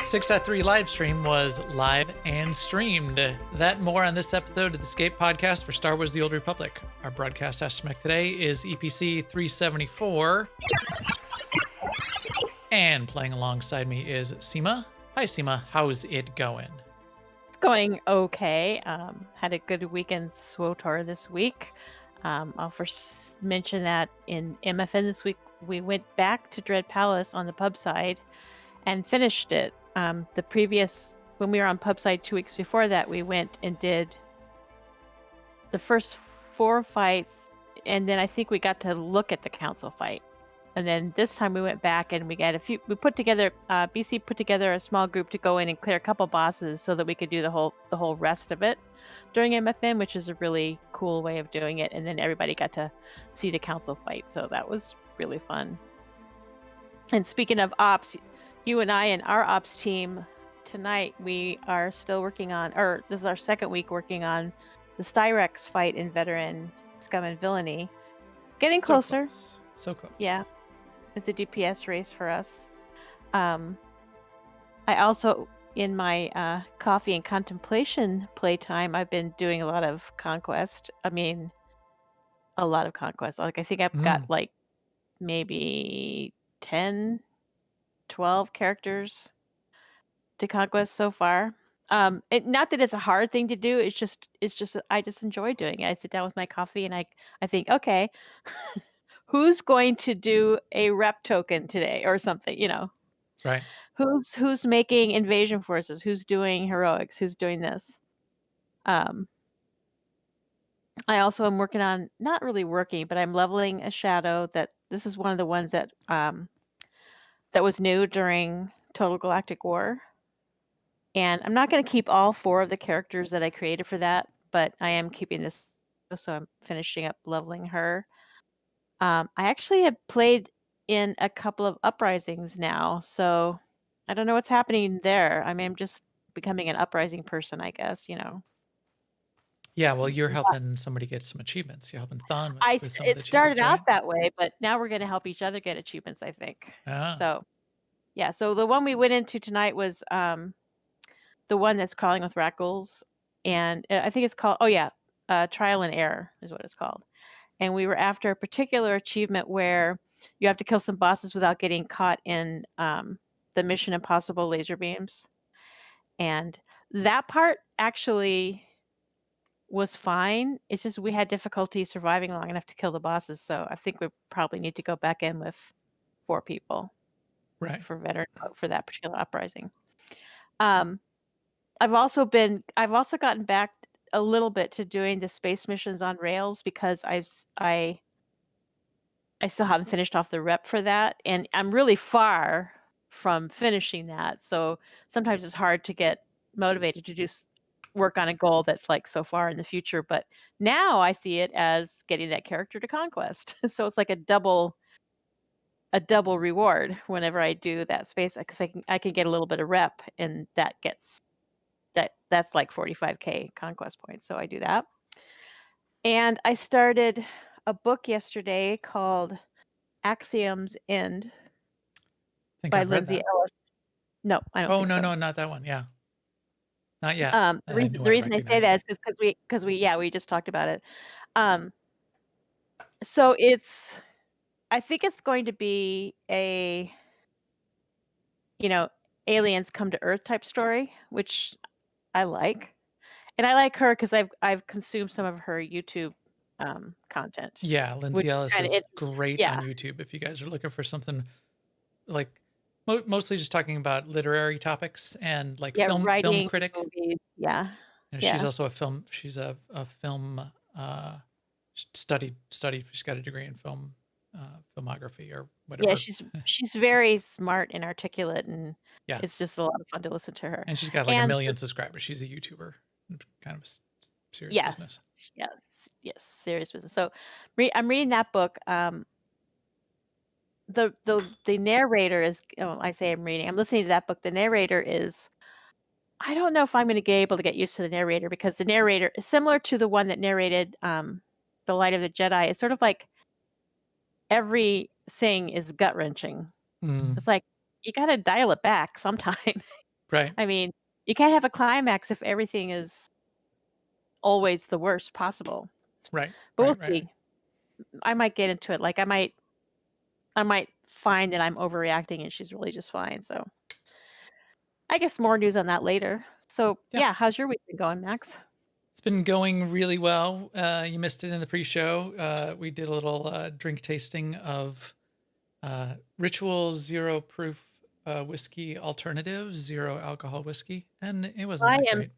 6.3 Livestream was live and streamed. That and more on this episode of the Escape Podcast for Star Wars The Old Republic. Our broadcast estimate today is EPC 374. And playing alongside me is Seema. Hi, Seema. How's it going? It's going okay. Had a good weekend SWTOR this week. I'll first mention that in MFN this week, we went back to Dread Palace on the pub side and finished it. When we were on pub side 2 weeks before that, we went and did the first 4 fights, and then I think we got to look at the council fight. And then this time we went back and we put together, BC put together a small group to go in and clear a couple bosses so that we could do the whole rest of it during MFN, which is a really cool way of doing it. And then everybody got to see the council fight. So that was really fun. And speaking of ops, you and I and our ops team tonight, we are still working on, or this is our second week working on the Styrex fight in Veteran Scum and Villainy. Getting closer. So close. Yeah. It's a DPS race for us. I also, in my coffee and contemplation playtime, I've been doing a lot of conquest. I mean, a lot of conquest. Like, I think I've got like maybe 10, 12 characters to conquest so far. Not that it's a hard thing to do. It's just I just enjoy doing it. I sit down with my coffee and I think, okay, who's going to do a rep token today or something, you know? Right. Who's making invasion forces? Who's doing heroics? Who's doing this? I also am working on, not really working, but I'm leveling a shadow this is one of the ones that was new during Total Galactic War. And I'm not going to keep all 4 of the characters that I created for that, but I am keeping this, so I'm finishing up leveling her. I actually have played in a couple of uprisings now, so I don't know what's happening there. I mean, I'm just becoming an uprising person, I guess, you know. Yeah, well, you're helping somebody get some achievements. You're helping Thon with some of It the started achievements, out right? that way, but now we're going to help each other get achievements, I think. Ah. So, yeah. So the one we went into tonight was the one that's crawling with Rackles, and I think it's called Trial and Error is what it's called. And we were after a particular achievement where you have to kill some bosses without getting caught in the Mission Impossible laser beams. And that part actually was fine. It's just we had difficulty surviving long enough to kill the bosses. So I think we probably need to go back in with 4 people, Right. for that particular uprising. I've also gotten back a little bit to doing the space missions on rails because I still haven't finished off the rep for that, and I'm really far from finishing that. So sometimes it's hard to get motivated to just work on a goal that's like so far in the future. But now I see it as getting that character to conquest. So it's like a double reward whenever I do that space, because I can get a little bit of rep, and that's like 45k conquest points. So I do that. And I started a book yesterday called Axiom's End by Lindsay Ellis. No, I don't think so. Oh, no, not that one. Yeah. Not yet. The reason I say that is because we just talked about it. So I think it's going to be a, aliens come to Earth type story, which I like. And I like her because I've consumed some of her YouTube content. Yeah, Lindsay Ellis is great on YouTube if you guys are looking for something like mostly just talking about literary topics and like film critic. Movies. Yeah. And she's also a film studied. She's got a degree in filmography or whatever. Yeah, she's very smart and articulate, and it's just a lot of fun to listen to her. And she's got like 1 million subscribers. She's a YouTuber, kind of serious business. Yes, serious business. So I'm reading that book. The narrator is, I'm listening to that book. The narrator is, I don't know if I'm going to be able to get used to the narrator, because the narrator is similar to the one that narrated The Light of the Jedi. It's sort of like everything is gut-wrenching. It's like, you got to dial it back sometime. Right. I mean, you can't have a climax if everything is always the worst possible. Right. But we'll Right. Right. see. I might get into it. Like I might find that I'm overreacting and she's really just fine. So I guess more news on that later. So Yeah. yeah, how's your week been going, Max? It's been going really well. You missed it in the pre-show. We did a little drink tasting of Ritual Zero Proof whiskey alternative, zero alcohol whiskey, and it wasn't I that am great.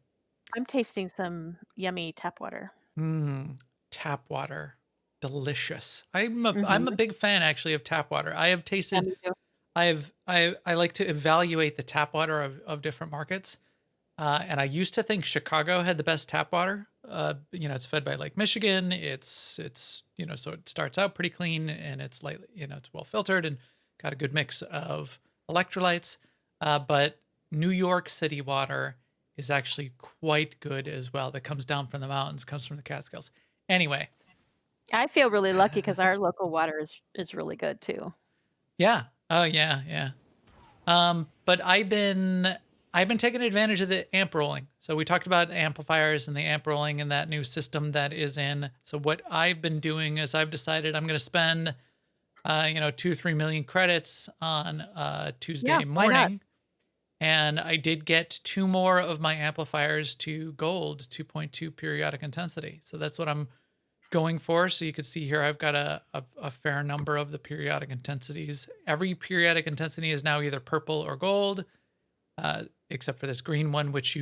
I'm tasting some yummy tap water. Mmm, tap water, delicious. I'm a Mm-hmm. big fan actually of tap water. I have Yeah, tasted. me too. I like to evaluate the tap water of different markets. And I used to think Chicago had the best tap water. It's fed by Lake Michigan. It's so it starts out pretty clean and it's lightly, it's well filtered and got a good mix of electrolytes. But New York City water is actually quite good as well. That comes down from the mountains, comes from the Catskills. Anyway, I feel really lucky because our local water is really good too. yeah. Oh yeah, yeah. But I've been taking advantage of the amp rolling. So we talked about amplifiers and the amp rolling and that new system that is in. So what I've been doing is I've decided I'm going to spend 2-3 million credits on Yeah, Tuesday why not? morning, and I did get two more of my amplifiers to gold 2.2 periodic intensity. So that's what I'm going for. So you can see here, I've got a fair number of the periodic intensities. Every periodic intensity is now either purple or gold, except for this green one, which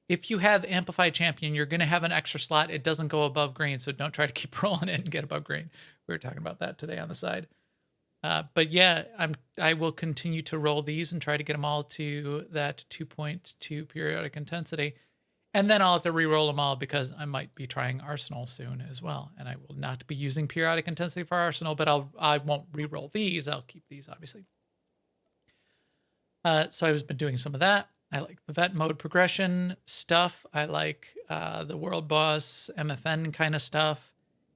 if you have Amplified Champion, you're going to have an extra slot. It doesn't go above green, so don't try to keep rolling it and get above green. We were talking about that today on the side. But yeah, I will continue to roll these and try to get them all to that 2.2 periodic intensity. And then I'll have to re-roll them all because I might be trying Arsenal soon as well. And I will not be using periodic intensity for Arsenal, but I won't re-roll these. I'll keep these, obviously. So I've been doing some of that. I like the vet mode progression stuff. I like the world boss MFN kind of stuff.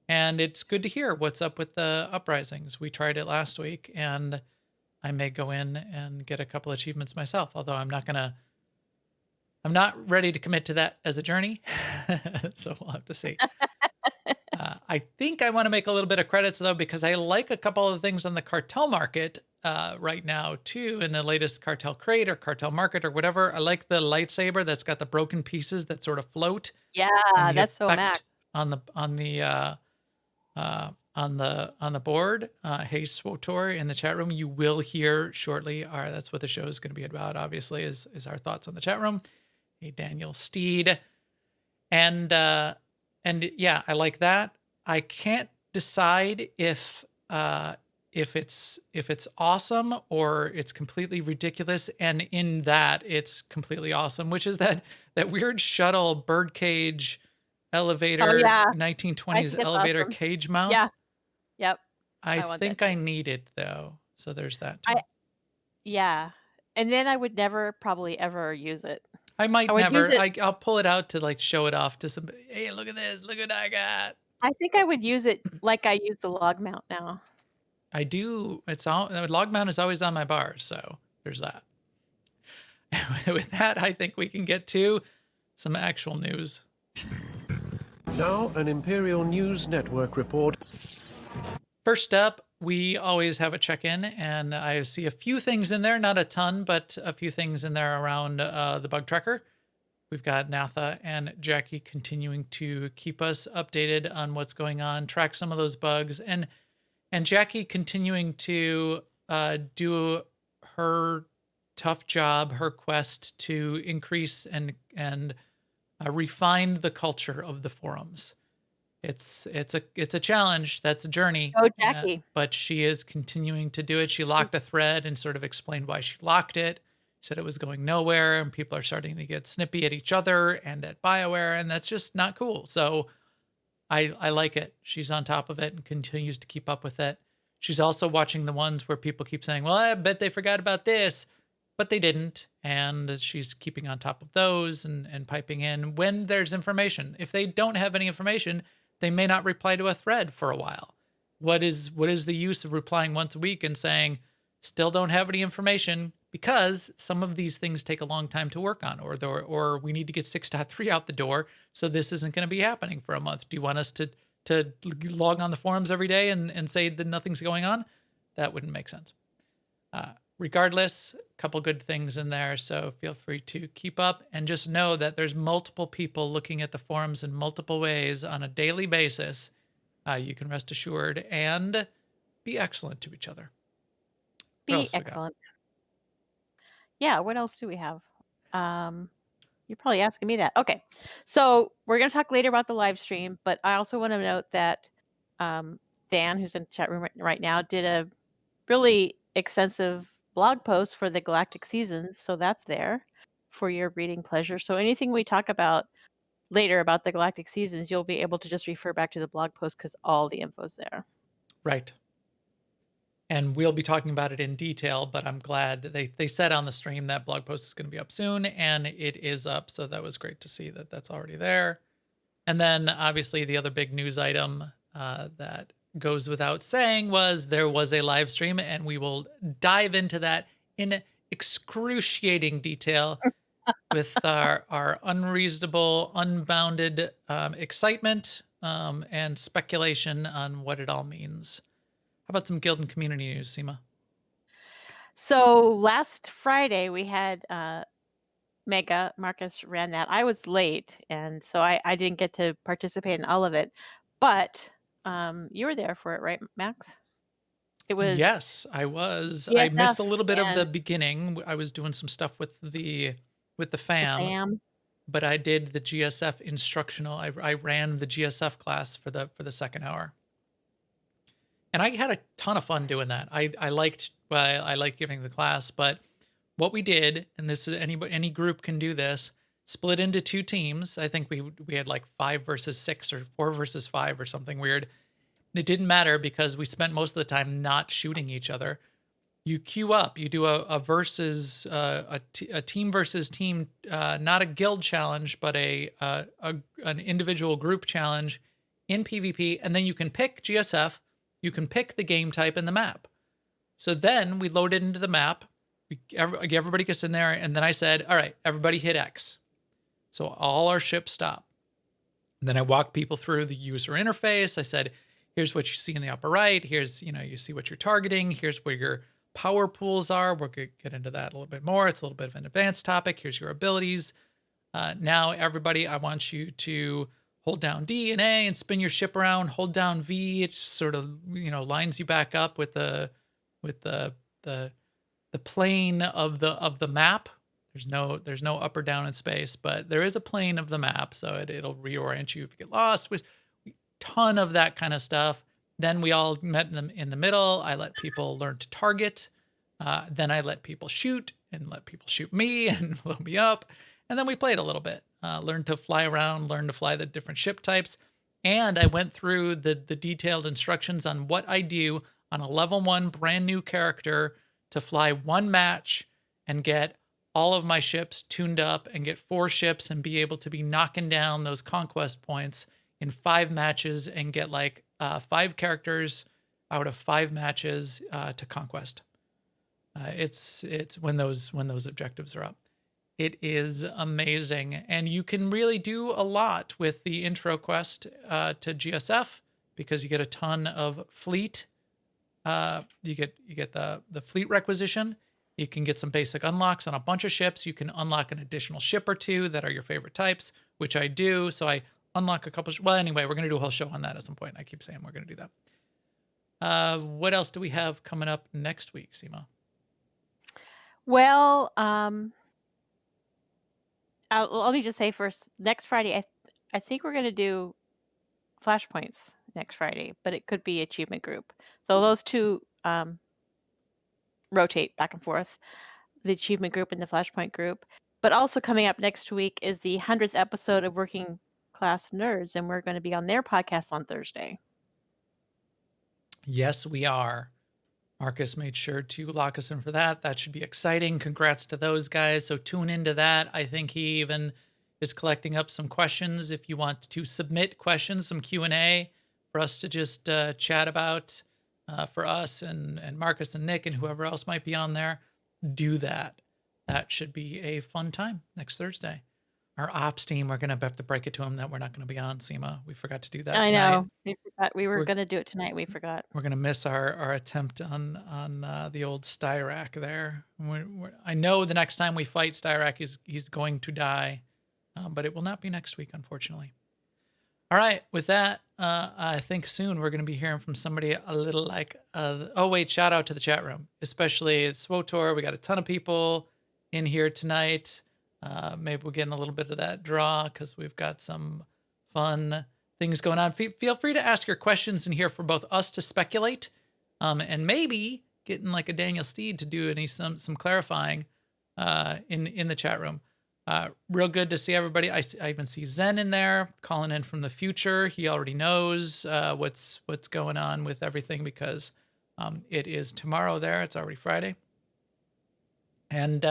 And it's good to hear what's up with the uprisings. We tried it last week, and I may go in and get a couple achievements myself, although I'm not ready to commit to that as a journey. So we'll have to see. I think I want to make a little bit of credits though, because I like a couple of things on the cartel market right now too. In the latest cartel crate or cartel market or whatever, I like the lightsaber that's got the broken pieces that sort of float, and Yeah, the that's so Max. effect on the board. Hey SWTOR in the chat room, you will hear shortly. That's what the show is going to be about. Obviously, is our thoughts on the chat room. Hey Daniel Steed, and yeah, I like that. I can't decide if it's awesome or it's completely ridiculous. And in that, it's completely awesome, which is that weird shuttle birdcage Oh elevator, yeah, I 1920s think it's elevator awesome. cage Yeah, mount. yep. I I want that think I too. need it though, so there's that I too. Yeah, and then I would never probably ever use it. I I might would use never. it. I'll pull it out to like show it off to some. Hey, look at this! Look what I got! I think I would use it like I use the log mount now. I do. It's all the log mount is always on my bars, so there's that. With that, I think we can get to some actual news. Now, an Imperial News Network report. First up, we always have a check-in, and I see a few things in there, not a ton, but a few things in there around the bug tracker. We've got Natha and Jackie continuing to keep us updated on what's going on, track some of those bugs, and Jackie continuing to do her tough job, her quest to increase and refine the culture of the forums. It's a challenge. That's a journey. Go Jackie. But she is continuing to do it. She locked a thread and sort of explained why she locked it. Said it was going nowhere, and people are starting to get snippy at each other and at BioWare, and that's just not cool. So I like it. She's on top of it and continues to keep up with it. She's also watching the ones where people keep saying, well, I bet they forgot about this, but they didn't. And she's keeping on top of those and piping in when there's information. If they don't have any information, they may not reply to a thread for a while. What is the use of replying once a week and saying, Still don't have any information because some of these things take a long time to work on, or we need to get 6.3 out the door. So this isn't going to be happening for a month. Do you want us to log on the forums every day and say that nothing's going on? That wouldn't make sense. Regardless, a couple good things in there. So feel free to keep up and just know that there's multiple people looking at the forums in multiple ways on a daily basis. You can rest assured and be excellent to each other. What Be else we got? excellent. Yeah, what else do we have? You're probably asking me that. Okay. So we're going to talk later about the live stream, but I also want to note that Dan, who's in the chat room right now, did a really extensive blog post for the Galactic Seasons. So that's there for your reading pleasure. So anything we talk about later about the Galactic Seasons, you'll be able to just refer back to the blog post because all the info's there. Right. And we'll be talking about it in detail, but I'm glad they said on the stream that blog post is going to be up soon, and it is up. So that was great to see that that's already there. And then obviously the other big news item that goes without saying was there was a live stream, and we will dive into that in excruciating detail with our unreasonable, unbounded excitement and speculation on what it all means. How about some guild and community news, Seema? So last Friday we had Mega. Marcus ran that. I was late, and so I didn't get to participate in all of it. But you were there for it, right, Max? It was Yes, I was. I DSF missed a little bit of the and beginning. I was doing some stuff with the the fam, fam. but I did the GSF instructional. I ran the GSF class for the second hour, and I had a ton of fun doing that. I liked I liked giving the class, but what we did, and this is any group can do this, split into two teams. I think we had like 5 versus 6 or 4 versus 5 or something weird. It didn't matter because we spent most of the time not shooting each other. You queue up, you do a versus a team versus team, not a guild challenge, but an individual group challenge in PvP, and then you can pick GSF, you can pick the game type and the map. So then we loaded into the map. Everybody gets in there, and then I said, "All right, everybody hit X." So all our ships stop. And then I walked people through the user interface. I said, "Here's what you see in the upper right. Here's you see what you're targeting. Here's where your power pools are. We're going to get into that a little bit more. It's a little bit of an advanced topic. Here's your abilities. Now, everybody, I want you to hold down D and A and spin your ship around. Hold down V. It sort of lines you back up with the plane of the map. There's no up or down in space, but there is a plane of the map, so it'll reorient you if you get lost. With ton of that kind of stuff. Then we all met in the middle. I let people learn to target. Then I let people shoot and let people shoot me and blow me up. And then we played a little bit, learned to fly around, learned to fly the different ship types. And I went through the detailed instructions on what I do on a level 1 brand new character to fly one match and get all of my ships tuned up and get 4 ships and be able to be knocking down those conquest points in 5 matches and get like 5 characters out of 5 matches to conquest. It's when those objectives are up. It is amazing, and you can really do a lot with the intro quest to GSF because you get a ton of fleet. You get the fleet requisition. You can get some basic unlocks on a bunch of ships. You can unlock an additional ship or 2 that are your favorite types, which I do. So I unlock a couple. Well, anyway, we're going to do a whole show on that at some point. I keep saying we're going to do that. What else do we have coming up next week, Seema? Well, let me just say first, next Friday, I think we're going to do flashpoints next Friday, but it could be achievement group. So those two rotate back and forth, the achievement group and the flashpoint group. But also coming up next week is the 100th episode of Working Class Nerds, and we're going to be on their podcast on Thursday. Yes, we are. Marcus made sure to lock us in for that. That should be exciting. Congrats to those guys. So tune into that. I think he even is collecting up some questions. If you want to submit questions, some Q&A for us to just chat about for us and Marcus and Nick and whoever else might be on there, do that. That should be a fun time next Thursday. Our ops team, we're going to have to break it to them that we're not going to be on, Seema. We forgot to do that I tonight. know. We forgot. We were We're- going to do it tonight. We forgot. We're going to miss our attempt on the old Styrak there. I know the next time we fight Styrak, he's going to die, but it will not be next week, unfortunately. All right, with that, I think soon we're going to be hearing from somebody a little like, oh, wait, shout out to the chat room, especially at SWTOR. We got a ton of people in here tonight. Maybe we'll get in a little bit of that draw because we've got some fun things going on. Feel free to ask your questions in here for both us to speculate and maybe getting like a Daniel Steed to do some clarifying in the chat room. Real good to see everybody. I even see Zen in there calling in from the future. He already knows what's going on with everything because it is tomorrow there. It's already Friday. And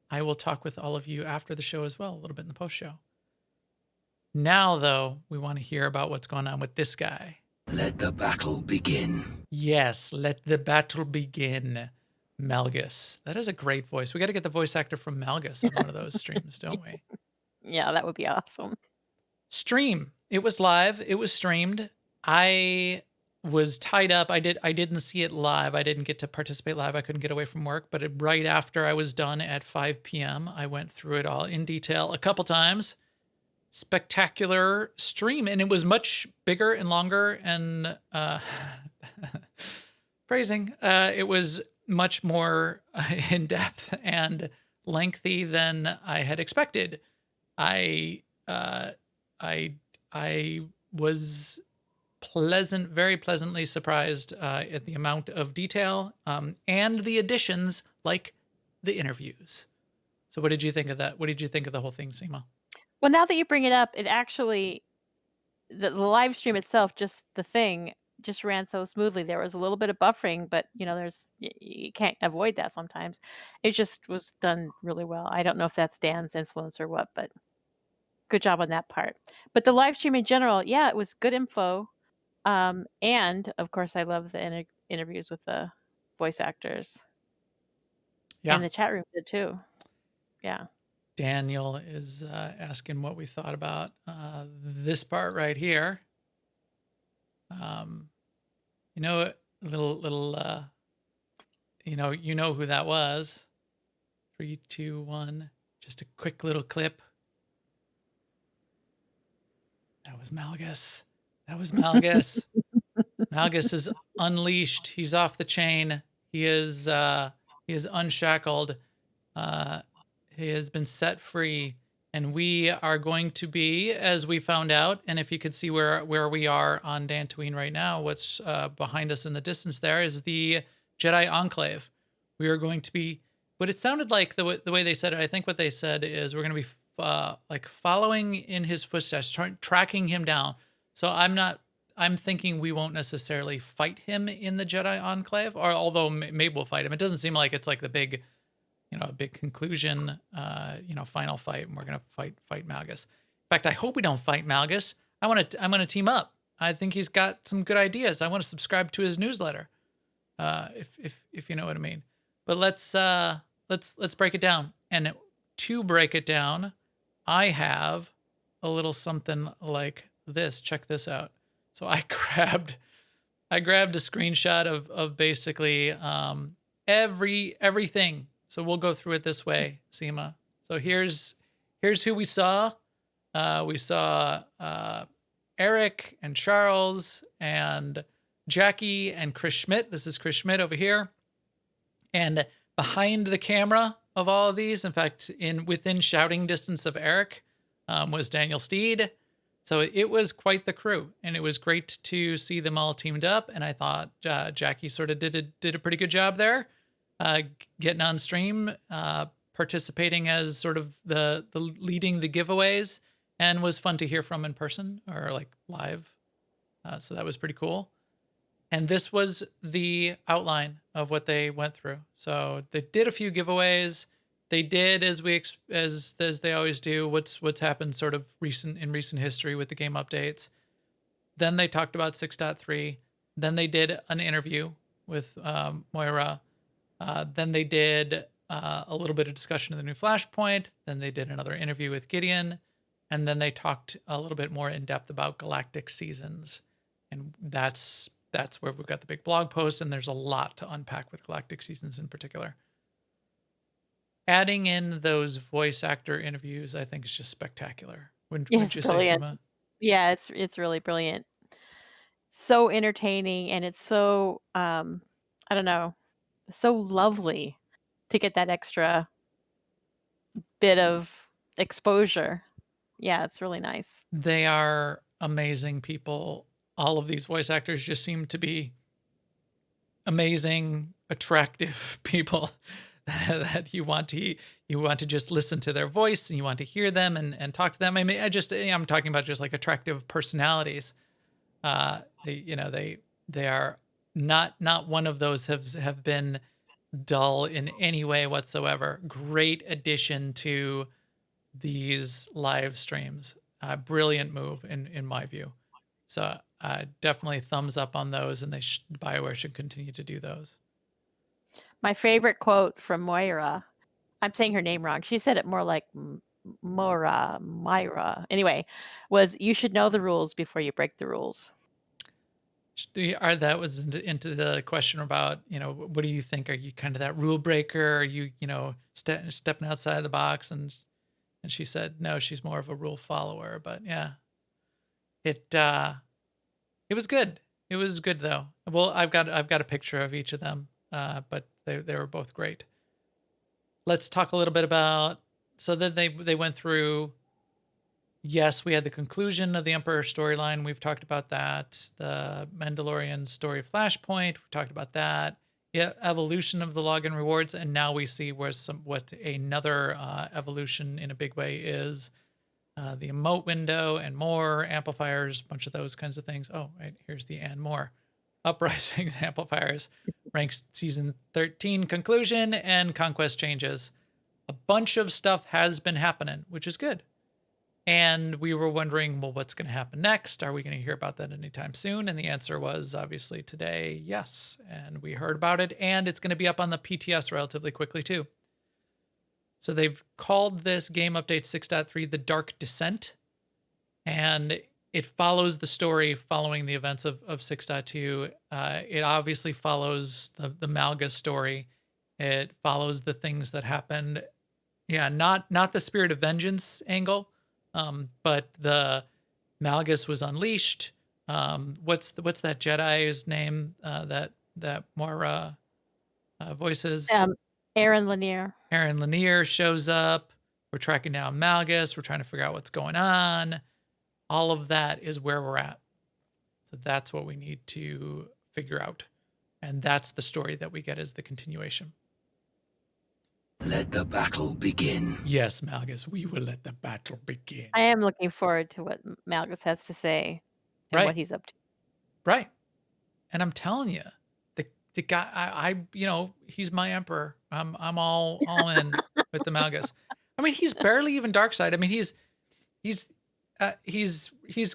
I will talk with all of you after the show as well, a little bit in the post show. Now, though, we want to hear about what's going on with this guy. Let the battle begin. Yes, let the battle begin. Malgus. That is a great voice. We got to get the voice actor from Malgus on one of those streams, don't we? Yeah, that would be awesome. Stream. It was live. It was streamed. I was tied up. I didn't see it live. I didn't get to participate live. I couldn't get away from work. But right after I was done at 5 p.m., I went through it all in detail a couple times. Spectacular stream. And it was much bigger and longer and phrasing. It was much more in depth and lengthy than I had expected. I was very pleasantly surprised at the amount of detail and the additions, like the interviews. So, what did you think of that? What did you think of the whole thing, Seema? Well, now that you bring it up, it actually, the live stream itself, just the thing, just ran so smoothly. There was a little bit of buffering, but you can't avoid that sometimes. It just was done really well. I don't know if that's Dan's influence or what, but good job on that part. But the live stream in general, yeah, it was good info. And of course, I love the interviews with the voice actors. Yeah. And the chat room did too. Yeah. Daniel is asking what we thought about this part right here. Little you know who that was. 3, 2, 1. Just a quick little clip. That was Malgus. Malgus is unleashed. He's off the chain. He is unshackled. He has been set free, and we are going to be, as we found out, and if you could see where we are on Dantooine right now, what's behind us in the distance there is the Jedi Enclave. We are going to be, what it sounded like, the way they said it, I think what they said is we're going to be like following in his footsteps, tracking him down. So I'm thinking we won't necessarily fight him in the Jedi Enclave, or although maybe we'll fight him. It doesn't seem like it's like the big, a big conclusion, final fight, and we're gonna fight Malgus. In fact, I hope we don't fight Malgus. I'm gonna team up. I think he's got some good ideas. I want to subscribe to his newsletter, if you know what I mean. But let's break it down. And to break it down, I have a little something like this. Check this out. So I grabbed a screenshot of basically everything. So we'll go through it this way, Seema. So here's who we saw. We saw Eric and Charles and Jackie and Chris Schmidt. This is Chris Schmidt over here. And behind the camera of all of these, in fact, within shouting distance of Eric, was Daniel Steed. So it was quite the crew, and it was great to see them all teamed up. And I thought Jackie sort of did a pretty good job there, getting on stream, participating as sort of the leading the giveaways, and was fun to hear from in person or like live. So that was pretty cool. And this was the outline of what they went through. So they did a few giveaways. They did, as they always do, what's happened sort of in recent history with the game updates. Then they talked about 6.3. Then they did an interview with Moira. Then they did a little bit of discussion of the new Flashpoint. Then they did another interview with Gideon. And then they talked a little bit more in depth about Galactic Seasons. And that's where we've got the big blog post. And there's a lot to unpack with Galactic Seasons in particular. Adding in those voice actor interviews, I think, is just spectacular. Wouldn't It's you say, brilliant. Sima? Yeah, it's really brilliant. So entertaining, and it's so I don't know, so lovely to get that extra bit of exposure. Yeah, it's really nice. They are amazing people. All of these voice actors just seem to be amazing, attractive people that you want to just listen to their voice, and you want to hear them and talk to them. I mean, I'm talking about just like attractive personalities. They are not one of those have been dull in any way whatsoever. Great addition to these live streams. Brilliant move in my view. So definitely thumbs up on those, and BioWare should continue to do those. My favorite quote from Moira, I'm saying her name wrong. She said it more like Myra. Anyway, was you should know the rules before you break the rules. That was into the question about, what do you think? Are you kind of that rule breaker? Are you, stepping outside the box? And she said, no, she's more of a rule follower. But yeah, it was good. It was good though. Well, I've got a picture of each of them, but they were both great. Let's talk a little bit about. So then they went through. Yes, we had the conclusion of the Emperor storyline. We've talked about that. The Mandalorian story Flashpoint. We talked about that. Yeah, evolution of the login rewards, and now we see what another evolution in a big way is. The emote window and more amplifiers, a bunch of those kinds of things. Oh, right, here's the and more. Uprisings, amplifiers, ranks season 13 conclusion, and conquest changes. A bunch of stuff has been happening, which is good. And we were wondering, well, what's going to happen next? Are we going to hear about that anytime soon? And the answer was obviously today, yes. And we heard about it, and it's going to be up on the PTS relatively quickly too. So they've called this game update 6.3 The Dark Descent, and it follows the story following the events of 6.2. It obviously follows the Malgus story. It follows the things that happened. Yeah, not the Spirit of Vengeance angle, but the Malgus was unleashed. What's that Jedi's name that Moira voices? Aaron Lanier. Aaron Lanier shows up. We're tracking down Malgus. We're trying to figure out what's going on. All of that is where we're at. So that's what we need to figure out. And that's the story that we get as the continuation. Let the battle begin. Yes, Malgus, we will let the battle begin. I am looking forward to what Malgus has to say and what he's up to. Right. And I'm telling you, the guy, I he's my emperor. I'm all in with the Malgus. I mean, he's barely even dark side. I mean, he's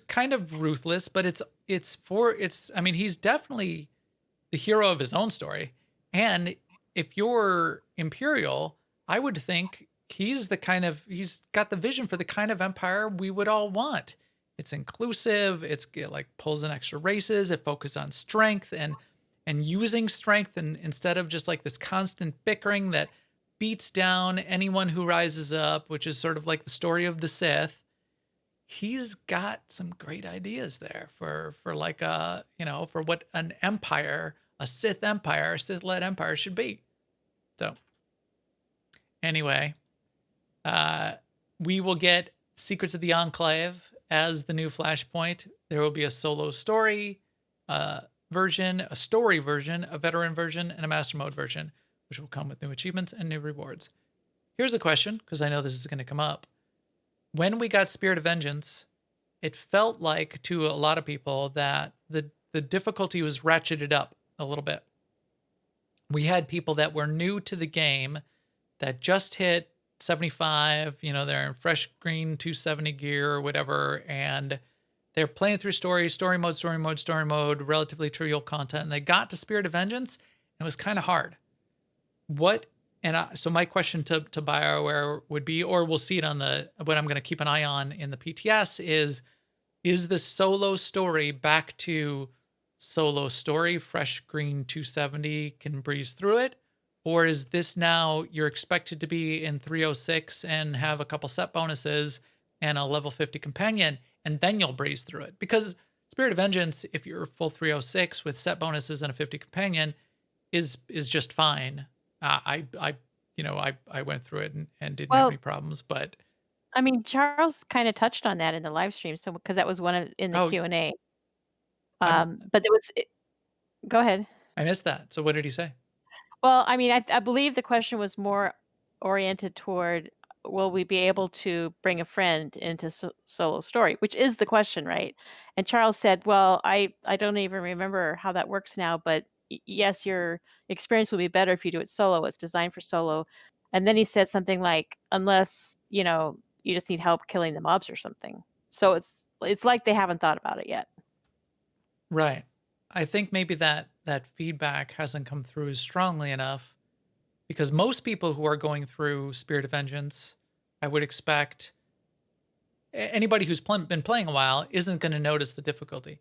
kind of ruthless, but I mean, he's definitely the hero of his own story. And if you're Imperial, I would think he's got the vision for the kind of empire we would all want. It's inclusive. It like pulls in extra races. It focuses on strength and using strength, and instead of just like this constant bickering that beats down anyone who rises up, which is sort of like the story of the Sith. He's got some great ideas there for like for what an empire, a Sith-led empire should be. So anyway, we will get Secrets of the Enclave as the new Flashpoint. There will be a solo story version, a story version, a veteran version, and a master mode version, which will come with new achievements and new rewards. Here's a question, because I know this is going to come up. When we got Spirit of Vengeance, it felt like to a lot of people that the difficulty was ratcheted up a little bit. We had people that were new to the game that just hit 75, they're in fresh green 270 gear or whatever, and they're playing through story mode, relatively trivial content, and they got to Spirit of Vengeance, and it was kind of hard. What so my question to BioWare would be, or we'll see it on what I'm going to keep an eye on in the PTS is the solo story back to solo story, fresh green 270 can breeze through it? Or is this now you're expected to be in 306 and have a couple set bonuses and a level 50 companion, and then you'll breeze through it? Because Spirit of Vengeance, if you're full 306 with set bonuses and a 50 companion, is just fine. I went through it and didn't have Well, any problems, but I mean, Charles kind of touched on that in the live stream, so because that was one in the oh, Q&A. I'm, But go ahead. I missed that. So what did he say? Well, I mean, I believe the question was more oriented toward, will we be able to bring a friend into solo story, which is the question, right? And Charles said, well, I don't even remember how that works now, but yes, your experience will be better if you do it solo. It's designed for solo. And then he said something like, unless, you just need help killing the mobs or something. So it's like they haven't thought about it yet. Right. I think maybe that feedback hasn't come through as strongly enough, because most people who are going through Spirit of Vengeance, I would expect anybody who's been playing a while isn't going to notice the difficulty.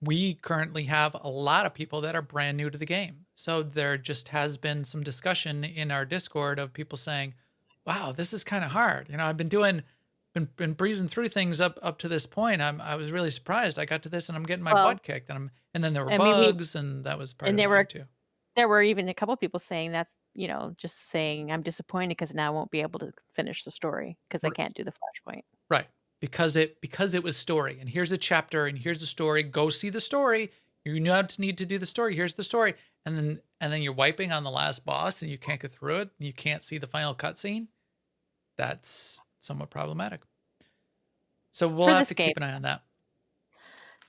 We currently have a lot of people that are brand new to the game. So there just has been some discussion in our Discord of people saying, wow, this is kind of hard. I've been breezing through things up to this point. I was really surprised. I got to this and I'm getting my Well, butt kicked, and then there were I mean, bugs, and that was part and of the issue too. there were even a couple people saying that, just saying, I'm disappointed because now I won't be able to finish the story because I can't do the flashpoint. Right. Because it was story, and here's a chapter, and here's the story. Go see the story. You need to do the story. Here's the story. And then you're wiping on the last boss and you can't get through it. And you can't see the final cutscene. That's somewhat problematic. So we'll have to keep an eye on that.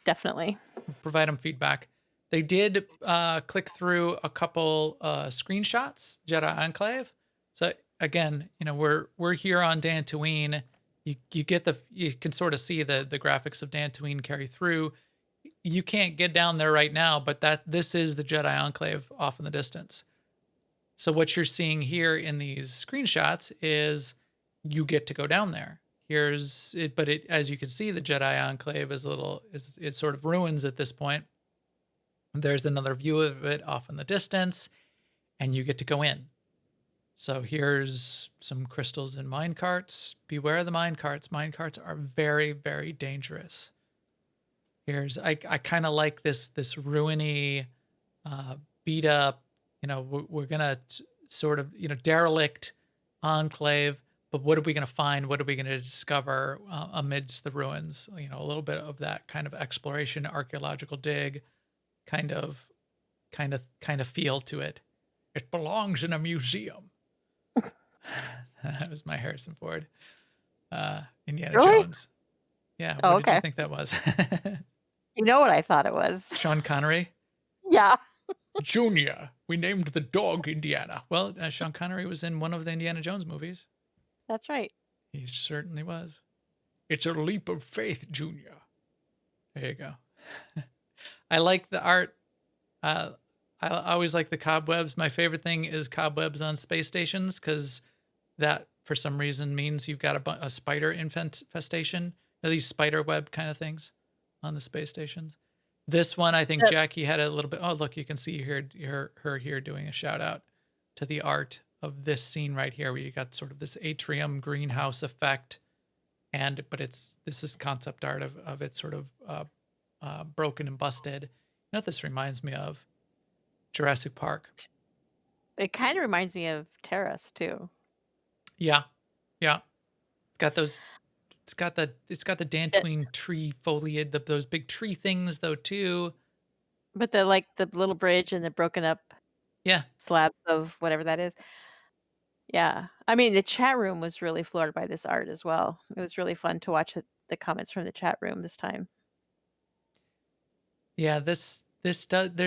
Definitely. Provide them feedback. They did click through a couple screenshots, Jedi Enclave. So again, we're here on Dantooine. You can sort of see the graphics of Dantooine carry through. You can't get down there right now, but this is the Jedi Enclave off in the distance. So what you're seeing here in these screenshots is you get to go down there. Here's it, but as you can see, the Jedi Enclave is it's sort of ruins at this point. There's another view of it off in the distance, and you get to go in. So here's some crystals in mine carts. Beware the mine carts. Mine carts are very, very dangerous. I kind of like this ruiny, beat up, we're gonna sort of, derelict enclave, but what are we gonna find? What are we gonna discover amidst the ruins? A little bit of that kind of exploration, archaeological dig, kind of feel to it. It belongs in a museum. That was my Harrison Ford, Indiana Jones. Yeah. Oh, what did you okay. think that was? You know what I thought it was? Sean Connery? Yeah. Junior, we named the dog Indiana. Well, Sean Connery was in one of the Indiana Jones movies. That's right. He certainly was. It's a leap of faith, Junior. There you go. I like the art. I always like the cobwebs. My favorite thing is cobwebs on space stations, because that, for some reason, means you've got a spider infestation. These spider web kind of things on the space stations. This one, I think Jackie had a little bit. Oh, look, you can see her here doing a shout out to the art of this scene right here, where you got sort of this atrium greenhouse effect, but this is concept art of it sort of broken and busted. You know what this reminds me of? Jurassic Park. It kind of reminds me of Terrace too. Yeah. It's got the Dantooine tree foliage, those big tree things though too. But the little bridge and the broken up slabs of whatever that is. Yeah. I mean, the chat room was really floored by this art as well. It was really fun to watch the comments from the chat room this time. Yeah, there's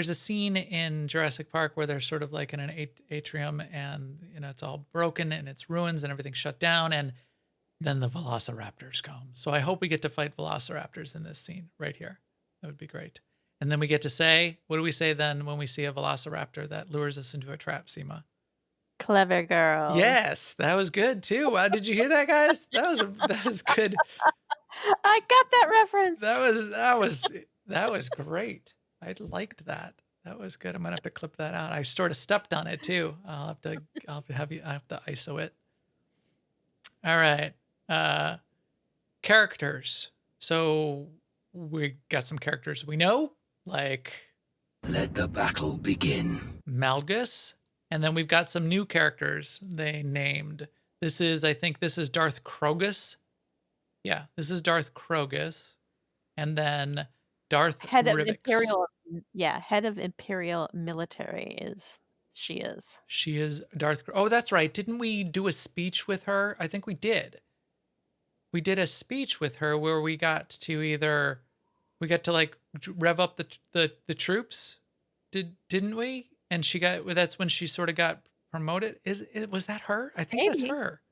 a scene in Jurassic Park where they're sort of like in an atrium, and it's all broken and it's ruins and everything's shut down, and then the velociraptors come. So I hope we get to fight velociraptors in this scene right here. That would be great. And then we get to say, what do we say then when we see a velociraptor that lures us into a trap, Seema? Clever girl. Yes, that was good too. Wow, did you hear that, guys? That was good. I got that reference. That was great. I liked that. That was good. I'm gonna have to clip that out. I sort of stepped on it too. I have to ISO it. All right. Characters. So we got some characters we know, like Let the battle begin. Malgus. And then we've got some new characters they named. I think this is Darth Krogus. Yeah, this is Darth Krogus. And then Darth head of Rivix. head of Imperial military she is. She is Darth. Oh, that's right. Didn't we do a speech with her? I think we did. We did a speech with her where we got to like rev up the troops. Didn't we? And that's when she sort of got promoted. Was that her? I think that's Maybe. her.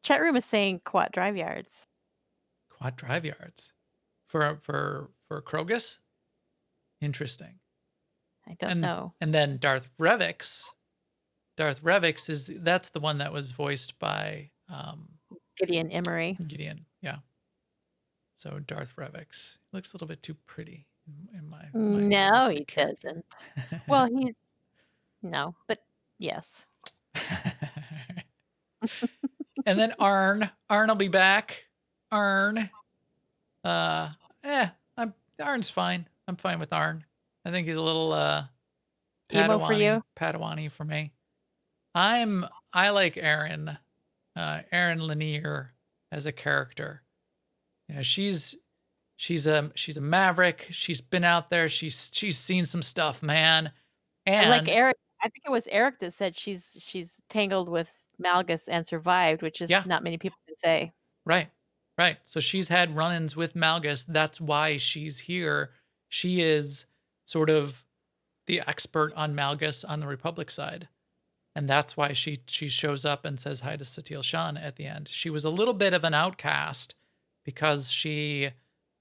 Chat room is saying quad drive yards. Quad drive yards for Krogus. Interesting. I don't know. And then Darth Revix. Darth Revix that's the one that was voiced by Gideon Emery. Gideon, yeah. So Darth Revix looks a little bit too pretty in my No, he character. doesn't. Well, but yes. And then Arn will be back. Arn, Arn's fine. I'm fine with Arn. I think he's a little Emo for you? Padawan-y for me. I like Aaron Lanier as a character. You know, she's a maverick. She's been out there. She's seen some stuff, man. And like Eric, I think it was Eric that said she's tangled with Malgus and survived, which is not many people can say. Right. So she's had run-ins with Malgus. That's why she's here. She is sort of the expert on Malgus on the Republic side. And that's why she shows up and says hi to Satil Shan at the end. She was a little bit of an outcast because she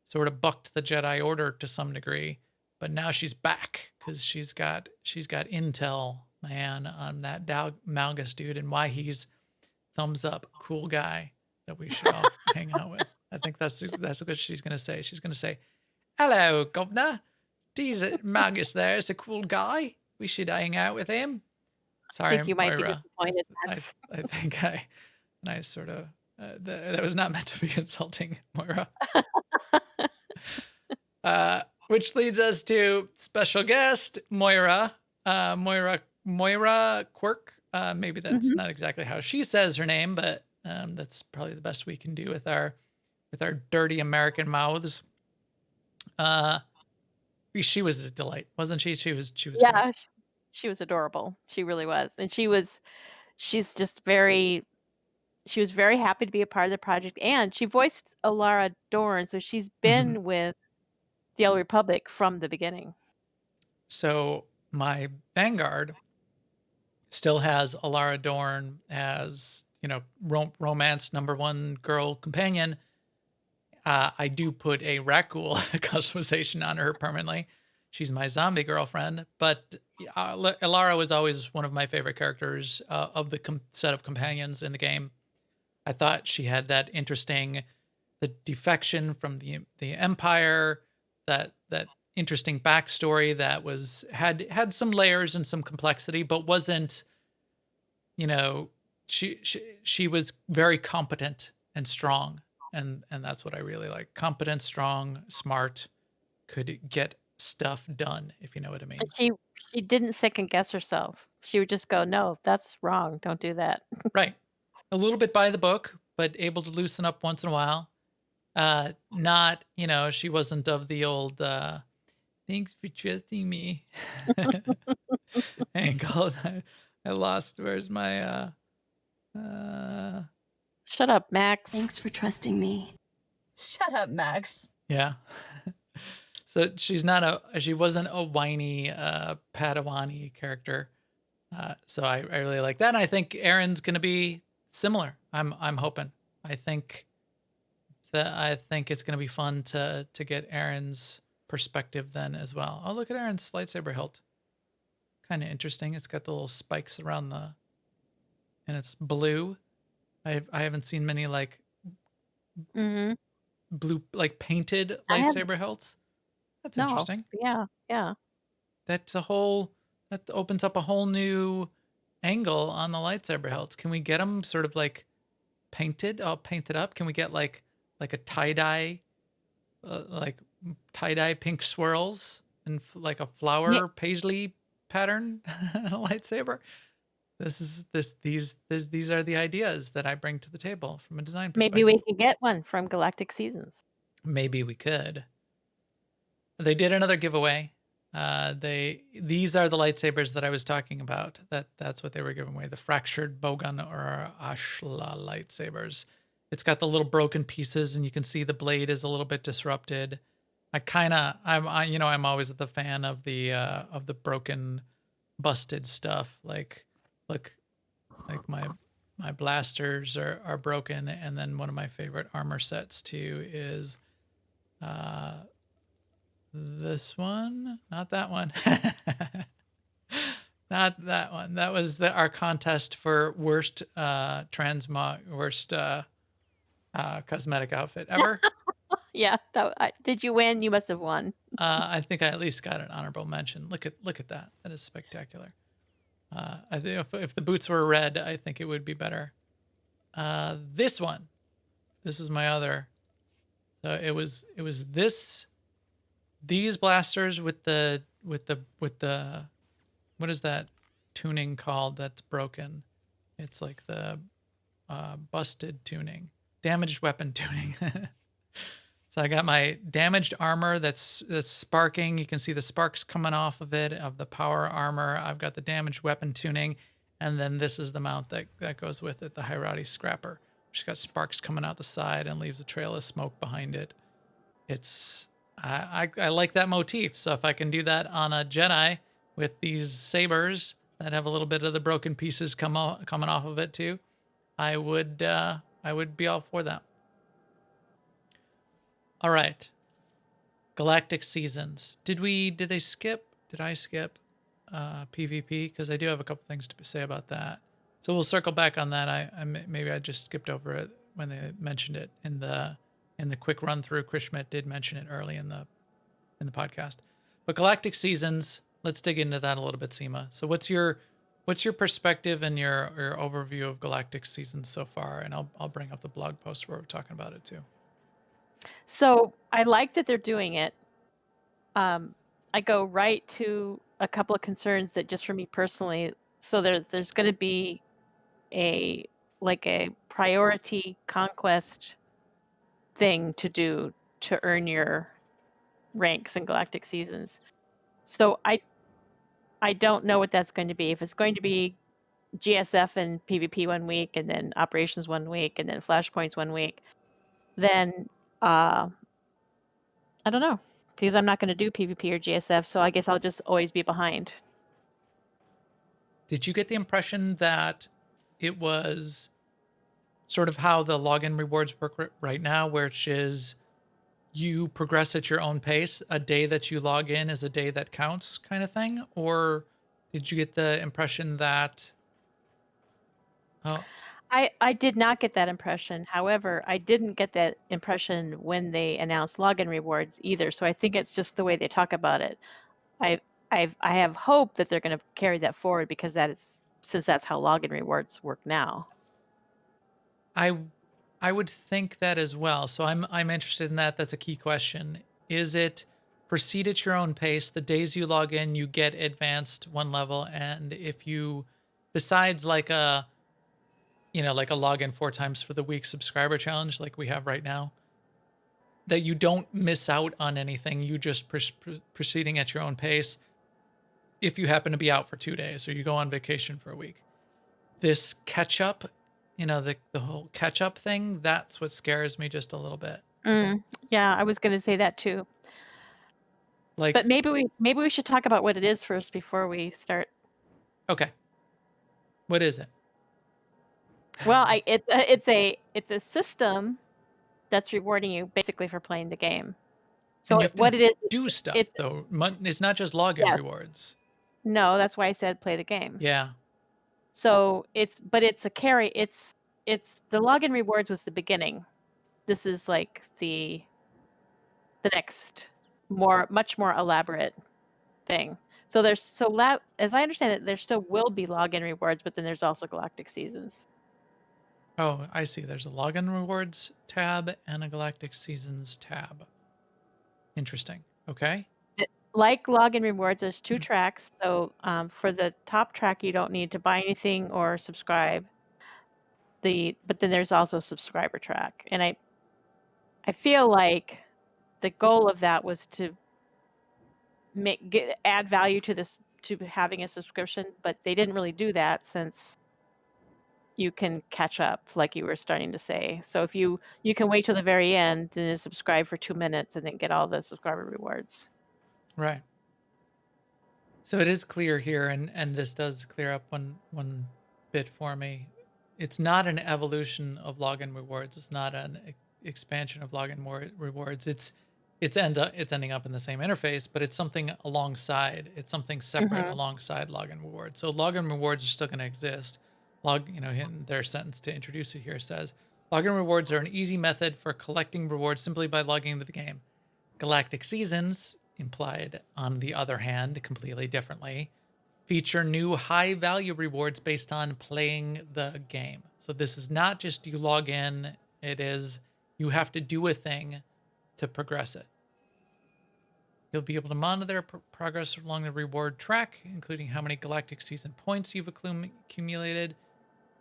sort of bucked the Jedi Order to some degree. But now she's back because she's got intel, man, on that Malgus dude and why he's thumbs up, cool guy that we should all hang out with. I think that's what she's gonna say. She's gonna say, "Hello, Governor. Malgus there is a cool guy. We should hang out with him." Sorry, I think you might be Moira. disappointed. I think I sort of that was not meant to be insulting, Moira. Which leads us to special guest Moira. Moira Quirk. Maybe that's not exactly how she says her name, but that's probably the best we can do with our dirty American mouths. She was a delight, wasn't she? She was. Yeah, great. she was adorable. She really was, and she was very happy to be a part of the project, and she voiced Alara Dorn, so she's been with the Old Republic from the beginning. So my Vanguard still has Alara Dorn as, romance #1 girl companion. I do put a Rakghoul customization on her permanently. She's my zombie girlfriend, but Alara was always one of my favorite characters of the set of companions in the game. I thought she had that interesting, the defection from the Empire, that interesting backstory that had some layers and some complexity, but wasn't, she was very competent and strong, and that's what I really like. Competent, strong, smart, could get stuff done, if you know what I mean. And she didn't second guess herself. She would just go, "No, that's wrong. Don't do that." Right. A little bit by the book, but able to loosen up once in a while. Not, she wasn't of the old thanks for trusting me angle. I lost. Where's my Shut up, Max. Thanks for trusting me. Shut up, Max. Yeah. So she wasn't a whiny Padawan-y character. So I really like that. And I think Aaron's gonna be similar. I'm hoping. I think it's going to be fun to get Aaron's perspective then as well. Oh, look at Aaron's lightsaber hilt. Kind of interesting. It's got the little spikes around and it's blue. I haven't seen many like Mm-hmm. blue, like painted I have lightsaber hilts. That's no. interesting. Yeah, yeah. That opens up a whole new angle on the lightsaber hilts. Can we get them sort of like painted, all painted up? Can we get like a tie-dye, like tie-dye pink swirls and like a May- flower paisley pattern lightsaber? These are the ideas that I bring to the table from a design Maybe perspective. we could get one from Galactic Seasons. Maybe we could. They did another giveaway. These are the lightsabers that I was talking about. That's what they were giving away. The fractured Bogan or Ashla lightsabers. It's got the little broken pieces, and you can see the blade is a little bit disrupted. I'm always the fan of the broken, busted stuff. Like, look, like my blasters are broken, and then one of my favorite armor sets too is this one, not that one. Not that one. That was our contest for worst cosmetic outfit ever. Yeah, did you win? You must have won. I think I at least got an honorable mention. Look at that. That is spectacular. I think if the boots were red, I think it would be better. This one. This is my other. So it was these blasters with the what is that tuning called that's broken? It's like the busted tuning, damaged weapon tuning. So I got my damaged armor that's sparking. You can see the sparks coming off of it, of the power armor. I've got the damaged weapon tuning, and then this is the mount that goes with it, the Hirati Scrapper, which got sparks coming out the side and leaves a trail of smoke behind it. I like that motif. So if I can do that on a Jedi with these sabers that have a little bit of the broken pieces coming off of it too, I would be all for that. All right. Galactic Seasons. Did I skip PvP? Because I do have a couple things to say about that. So we'll circle back on that. Maybe I just skipped over it when they mentioned it in the quick run through. Chris Schmidt did mention it early in the podcast. But Galactic Seasons, let's dig into that a little bit, Seema. So what's your perspective and your overview of Galactic Seasons so far? And I'll bring up the blog post where we're talking about it too. So I like that they're doing it. I go right to a couple of concerns that just for me personally. So there's going to be a priority conquest thing to do to earn your ranks in Galactic Seasons. So I don't know what that's going to be. If it's going to be GSF and PvP 1 week, and then operations 1 week, and then flashpoints 1 week, then I don't know, because I'm not going to do PvP or GSF, so I guess I'll just always be behind. Did you get the impression that it was sort of how the login rewards work right now, which is you progress at your own pace? A day that you log in is a day that counts, kind of thing? Or did you get the impression that... Oh, I did not get that impression. However, I didn't get that impression when they announced login rewards either. So I think it's just the way they talk about it. I have hope that they're going to carry that forward, because since that's how login rewards work now. I would think that as well. So I'm interested in that. That's a key question. Is it proceed at your own pace? The days you log in, you get advanced 1 level, and if you, besides like a login 4 times for the week subscriber challenge like we have right now, that you don't miss out on anything. You just proceeding at your own pace. If you happen to be out for 2 days or you go on vacation for a week, this catch up, the whole catch up thing, that's what scares me just a little bit. Yeah, I was going to say that too. But maybe we should talk about what it is first before we start. Okay. What is it? Well, it's a system that's rewarding you basically for playing the game. And So you have to what it is, do stuff it's though. It's not just login yes. rewards. No, that's why I said play the game. Yeah. So it's a carry. It's the login rewards was the beginning. This is like the next much more elaborate thing. So as I understand it, there still will be login rewards, but then there's also Galactic Seasons. Oh, I see. There's a login rewards tab and a Galactic Seasons tab. Interesting. Okay. Like login rewards, there's 2 tracks. So for the top track, you don't need to buy anything or subscribe. But then there's also a subscriber track, and I feel like the goal of that was to add value to this to having a subscription, but they didn't really do that since you can catch up, like you were starting to say. So if you can wait till the very end and then subscribe for 2 minutes and then get all the subscriber rewards. Right. So it is clear here, and this does clear up one bit for me. It's not an evolution of login rewards. It's not an expansion of login rewards. It's ending up in the same interface, but it's something alongside. It's something separate Mhm. alongside login rewards. So login rewards are still going to exist. In their sentence to introduce it here says, login rewards are an easy method for collecting rewards simply by logging into the game. Galactic Seasons, implied on the other hand, completely differently, feature new high value rewards based on playing the game. So this is not just you log in, it is you have to do a thing to progress it. You'll be able to monitor progress along the reward track, including how many Galactic Season points you've accumulated.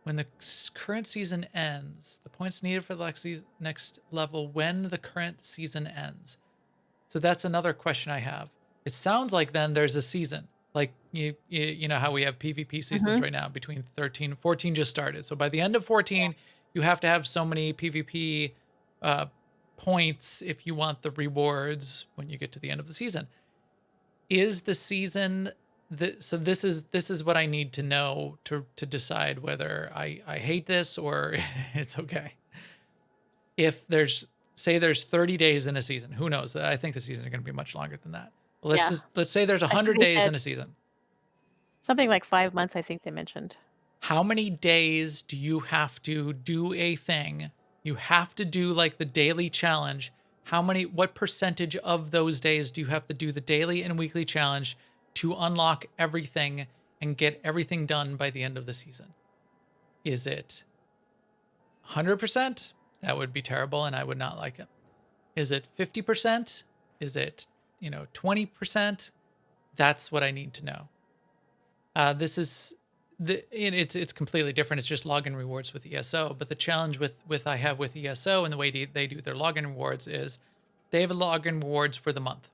When the current season ends, the points needed for the next level when the current season ends. So that's another question I have. It sounds like then there's a season. Like you know how we have PvP seasons Mhm. right now between 13 14 just started. So by the end of 14, you have to have so many PvP points if you want the rewards when you get to the end of the season. Is the season so this is what I need to know to decide whether I hate this or it's okay. If there's 30 days in a season, who knows? I think the season is going to be much longer than that. But Yeah. let's say there's I think 100 they days said in a season. something like 5 months, I think they mentioned. How many days do you have to do a thing? You have to do like the daily challenge. What percentage of those days do you have to do the daily and weekly challenge to unlock everything and get everything done by the end of the season? Is it 100%? That would be terrible and I would not like it. Is it 50%? Is it, 20%? That's what I need to know. This is it's completely different. It's just login rewards with ESO. But the challenge with ESO and the way they do their login rewards is they have a login rewards for the month.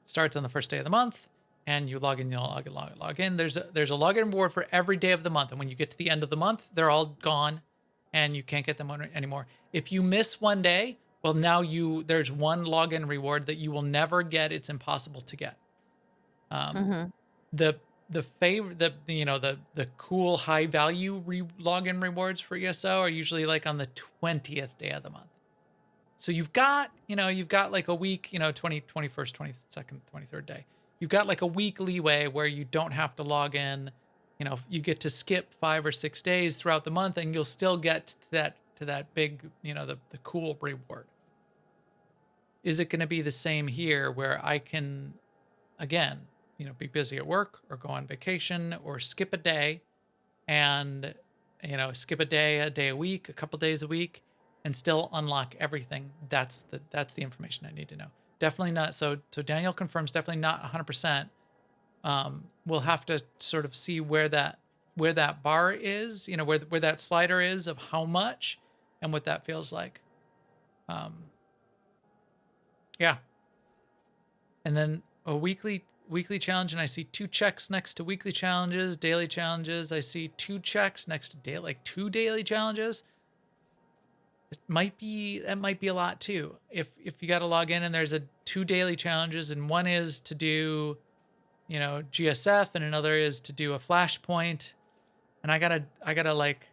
It starts on the first day of the month, and you log in, log in. There's a login reward for every day of the month, and when you get to the end of the month, they're all gone, and you can't get them anymore. If you miss one day, well, now there's one login reward that you will never get. It's impossible to get. Mhm. The cool high value login rewards for ESO are usually like on the 20th day of the month. So you've got like a week, 21st, 22nd, 23rd day. You've got like a week leeway where you don't have to log in. You get to skip 5 or 6 days throughout the month and you'll still get to that big, the cool reward. Is it going to be the same here where I can, again, be busy at work or go on vacation or skip a day and, skip a day a week, a couple days a week and still unlock everything? That's the information I need to know. Definitely not. So Daniel confirms definitely not 100%. We'll have to sort of see where that bar is, where that slider is of how much and what that feels like. Yeah. And then a weekly challenge, and I see 2 checks next to weekly challenges, daily challenges. I see 2 checks next to daily, like 2 daily challenges. That might be a lot too. If you got to log in and there's 2 daily challenges, and one is to do, GSF, and another is to do a flashpoint, and I gotta like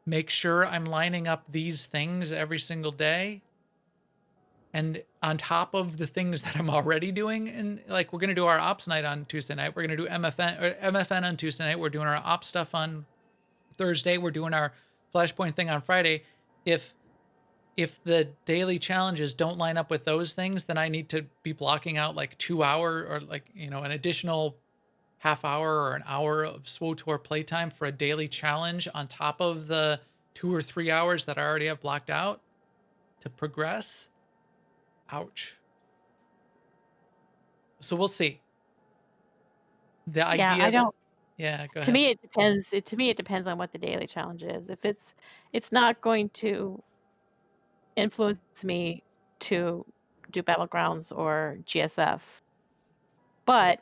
make sure I'm lining up these things every single day. And on top of the things that I'm already doing, and like we're gonna do our ops night on Tuesday night, we're gonna do MFN on Tuesday night. We're doing our ops stuff on Thursday. We're doing our Flashpoint thing on Friday. If the daily challenges don't line up with those things, then I need to be blocking out like 2 hour or like, an additional half hour or an hour of SWTOR playtime for a daily challenge on top of the 2 or 3 hours that I already have blocked out to progress. Ouch. So we'll see. The Yeah, idea I that, don't. yeah, go To ahead. me, it depends. To me, it depends on what the daily challenge is. If it's not going to influence me to do battlegrounds or GSF, but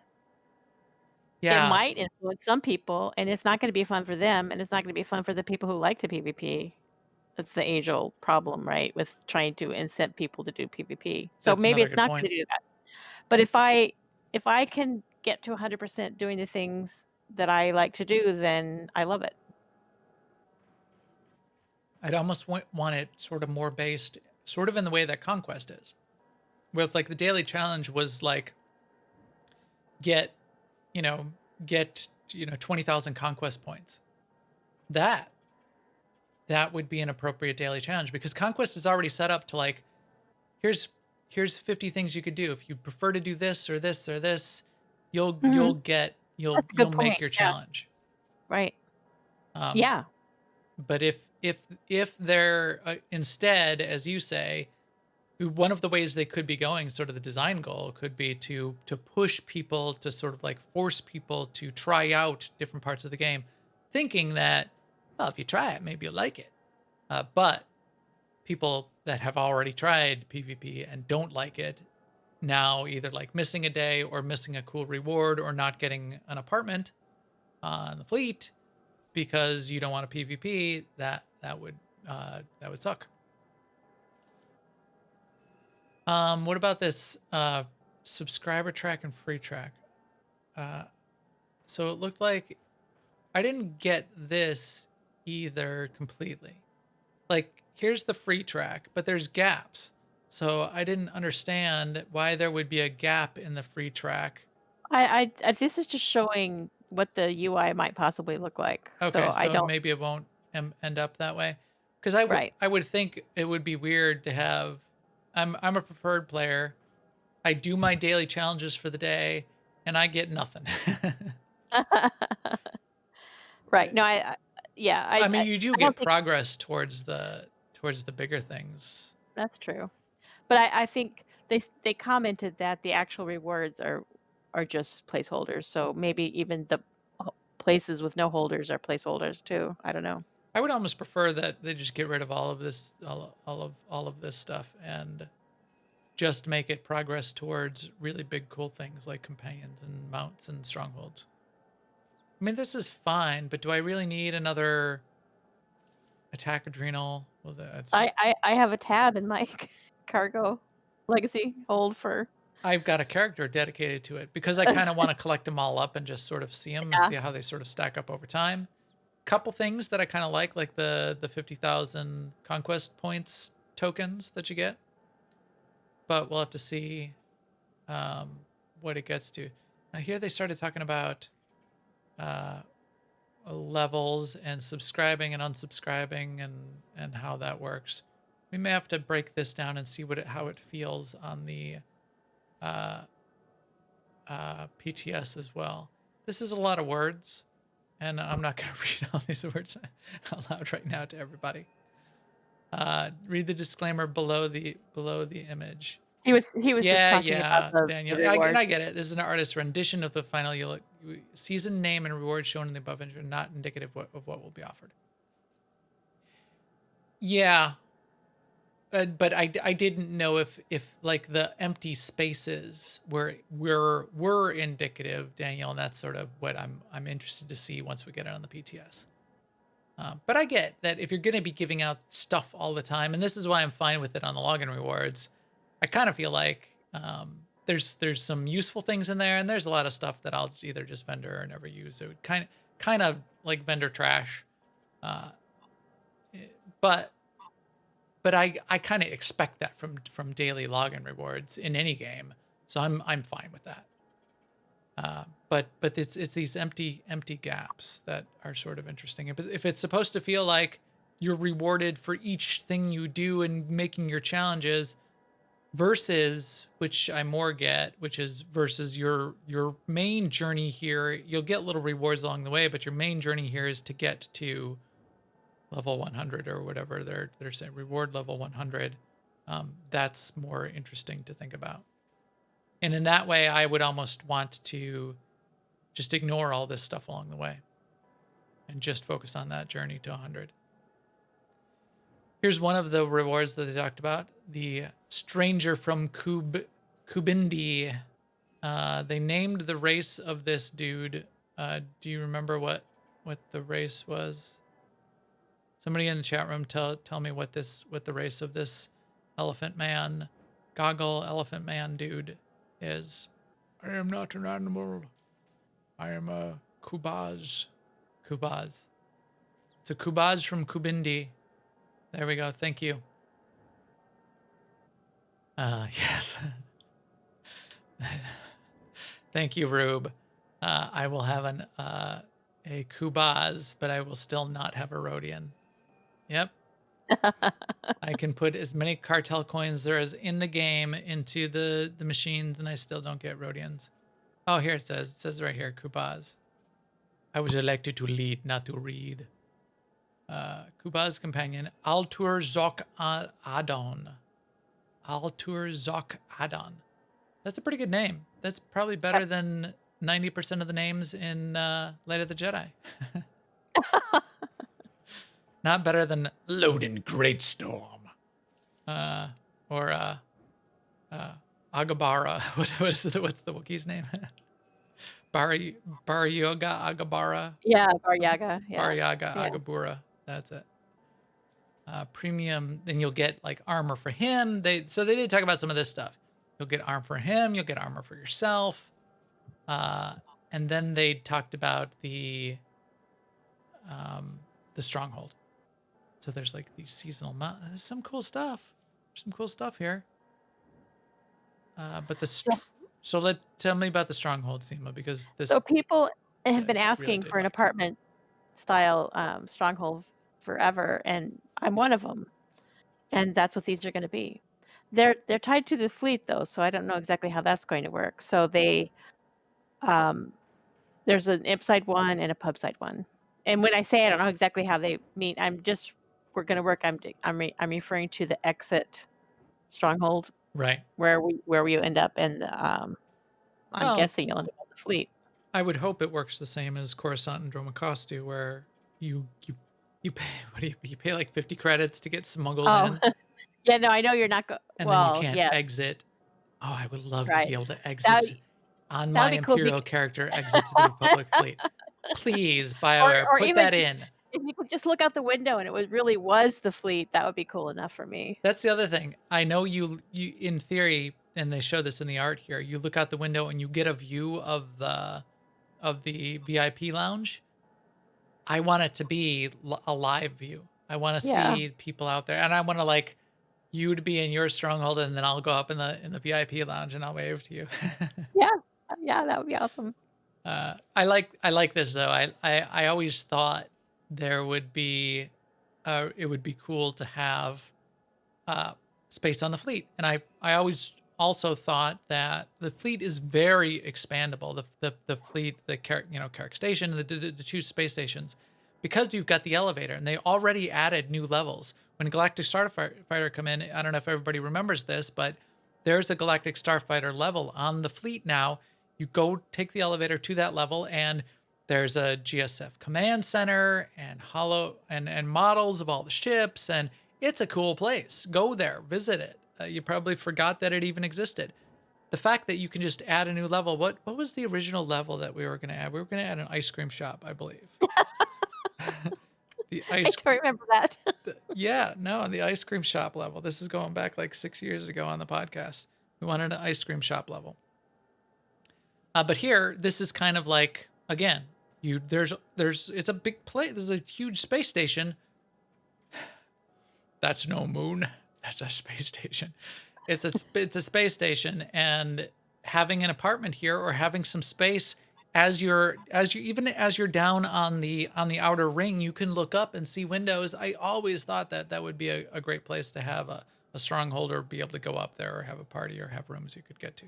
it Yeah, might influence some people, and it's not going to be fun for them, and it's not going to be fun for the people who like to PvP. That's the age-old problem, right? With trying to incent people to do PvP. So that's maybe another it's good not going point. to do that. But if I can get to 100% doing the things that I like to do, then I love it. I'd almost want it sort of more based, sort of in the way that Conquest is. With like the daily challenge was like get, you know, get 20,000 conquest points. That would be an appropriate daily challenge because Conquest is already set up to like here's 50 things you could do. If you prefer to do this or this or this, you'll Mhm. get That's a you'll good make point. your Yeah. challenge. Right. Um, Yeah. but if they're instead, as you say, one of the ways they could be going, sort of the design goal could be to push people to sort of like force people to try out different parts of the game, thinking that, well, if you try it, maybe you'll like it. But people that have already tried PvP and don't like it now either like missing a day or missing a cool reward or not getting an apartment on the fleet because you don't want a PvP, that would suck. What about this subscriber track and free track? So it looked like I didn't get this either completely. Like, here's the free track, but there's gaps. So I didn't understand why there would be a gap in the free track. This is just showing what the UI might possibly look like. Okay, So I so don't. maybe it won't end up that way. Because Right. I would think it would be weird to have. I'm a preferred player. I do my daily challenges for the day, and I get nothing. Right. No, yeah, I mean, you do I don't get think progress towards the bigger things. that's true. But I think they commented that the actual rewards are just placeholders. So maybe even the places with no holders are placeholders too. I don't know. I would almost prefer that they just get rid of all of this, all of this stuff, and just make it progress towards really big, cool things like companions and mounts and strongholds. I mean, this is fine, but do I really need another attack adrenal? Well, that's I have a tab in my cargo legacy hold for. I've got a character dedicated to it because I kind of want to collect them all up and just sort of see them and Yeah. see how they sort of stack up over time. Couple things that I kind of like the 50,000 conquest points tokens that you get, but we'll have to see what it gets to. Now here they started talking about levels and subscribing and unsubscribing and how that works. We may have to break this down and see how it feels on the uh, PTS as well. This is a lot of words, and I'm not going to read all these words out loud right now to everybody. Read the disclaimer below the image. He was just talking Yeah, about the Daniel. reward. I get it. This is an artist's rendition of the final season name and reward shown in the above image are not indicative of what will be offered. Yeah, but I didn't know if like the empty spaces were indicative, Daniel, and that's sort of what I'm interested to see once we get it on the PTS. But I get that if you're going to be giving out stuff all the time, and this is why I'm fine with it on the login rewards, I kind of feel like there's some useful things in there, and there's a lot of stuff that I'll either just vendor or never use. It would kind of like vendor trash. but I kind of expect that from daily login rewards in any game, so I'm fine with that. But it's these empty gaps that are sort of interesting. If it's supposed to feel like you're rewarded for each thing you do and making your challenges, versus, which I more get, which is versus your main journey here, you'll get little rewards along the way, but your main journey here is to get to level 100 or whatever they're saying, reward level 100. That's more interesting to think about. And in that way, I would almost want to just ignore all this stuff along the way and just focus on that journey to 100. Here's one of the rewards that they talked about. The Stranger from Kubindi. They named the race of this dude. Do you remember what the race was? Somebody in the chat room tell me what the race of this elephant man, goggle elephant man dude is. I am not an animal. I am a Kubaz. Kubaz. It's a Kubaz from Kubindi. There we go. Thank you. Yes. Thank you, Rube. I will have a Kubaz, but I will still not have a Rhodian. Yep. I can put as many cartel coins there is in the game into the machines, and I still don't get Rhodians. Oh, here it says right here, Kubaz. I was elected to lead, not to read. Kubaz companion, Altur Zok Adon. Altur Zok Adon. That's a pretty good name. That's probably better than 90% of the names in Light of the Jedi. Not better than Loden Greatstorm. Or Agabara. What's the Wookiee's name? Bar Yoga Agabara. Yeah, Bar Yaga. Yeah. Bar Yaga Yeah. Agabura. That's it. Premium, then you'll get like armor for him. So they did talk about some of this stuff. You'll get armor for him, you'll get armor for yourself. And then they talked about the stronghold. So there's like these seasonal there's some cool stuff. Some cool stuff here. But tell me about the stronghold, Seema, because this. So people have been really asking did for an like. apartment style stronghold forever, and I'm one of them. And that's what these are going to be. They're tied to the fleet though, so I don't know exactly how that's going to work. So they there's an imp side one and a pub side one. And when I say I don't know exactly how they meet, we're going to work. I'm referring to the exit stronghold, Right. where you end up, and I'm guessing you'll end up on the fleet. I would hope it works the same as Coruscant and Dromacostu, where you pay you pay like 50 credits to get smuggled in. Yeah, no, I know you're not going. And then you can't exit. Oh, I would love to be able to exit on my Imperial character, exit to the Republic fleet. Please, BioWare, or put even that in. If you could just look out the window and it really was the fleet, that would be cool enough for me. That's the other thing. I know you in theory, and they show this in the art here, you look out the window and you get a view of the VIP lounge. I want it to be a live view. I want to see people out there, and I want to like you to be in your stronghold, and then I'll go up in the VIP lounge and I'll wave to you. Yeah, that would be awesome. I like this though. I always thought there would be it would be cool to have space on the fleet, and I always also thought that the fleet is very expandable. The fleet, the Carrick Station, the two space stations, because you've got the elevator, and they already added new levels. When Galactic Starfighter come in, I don't know if everybody remembers this, but there's a Galactic Starfighter level on the fleet now. You go take the elevator to that level, and there's a GSF command center and and models of all the ships, and it's a cool place. Go there, visit it. You probably forgot that it even existed. The fact that you can just add a new level. What was the original level that we were going to add? We were going to add an ice cream shop, I believe. I don't remember that. The ice cream shop level. This is going back like 6 years ago on the podcast. We wanted an ice cream shop level. But here, this is kind of like, again, it's a big place. This is a huge space station. That's no moon. That's a space station. It's a space station, and having an apartment here or having some space as you're down on the outer ring, you can look up and see windows. I always thought that would be a great place to have a stronghold or be able to go up there or have a party or have rooms you could get to.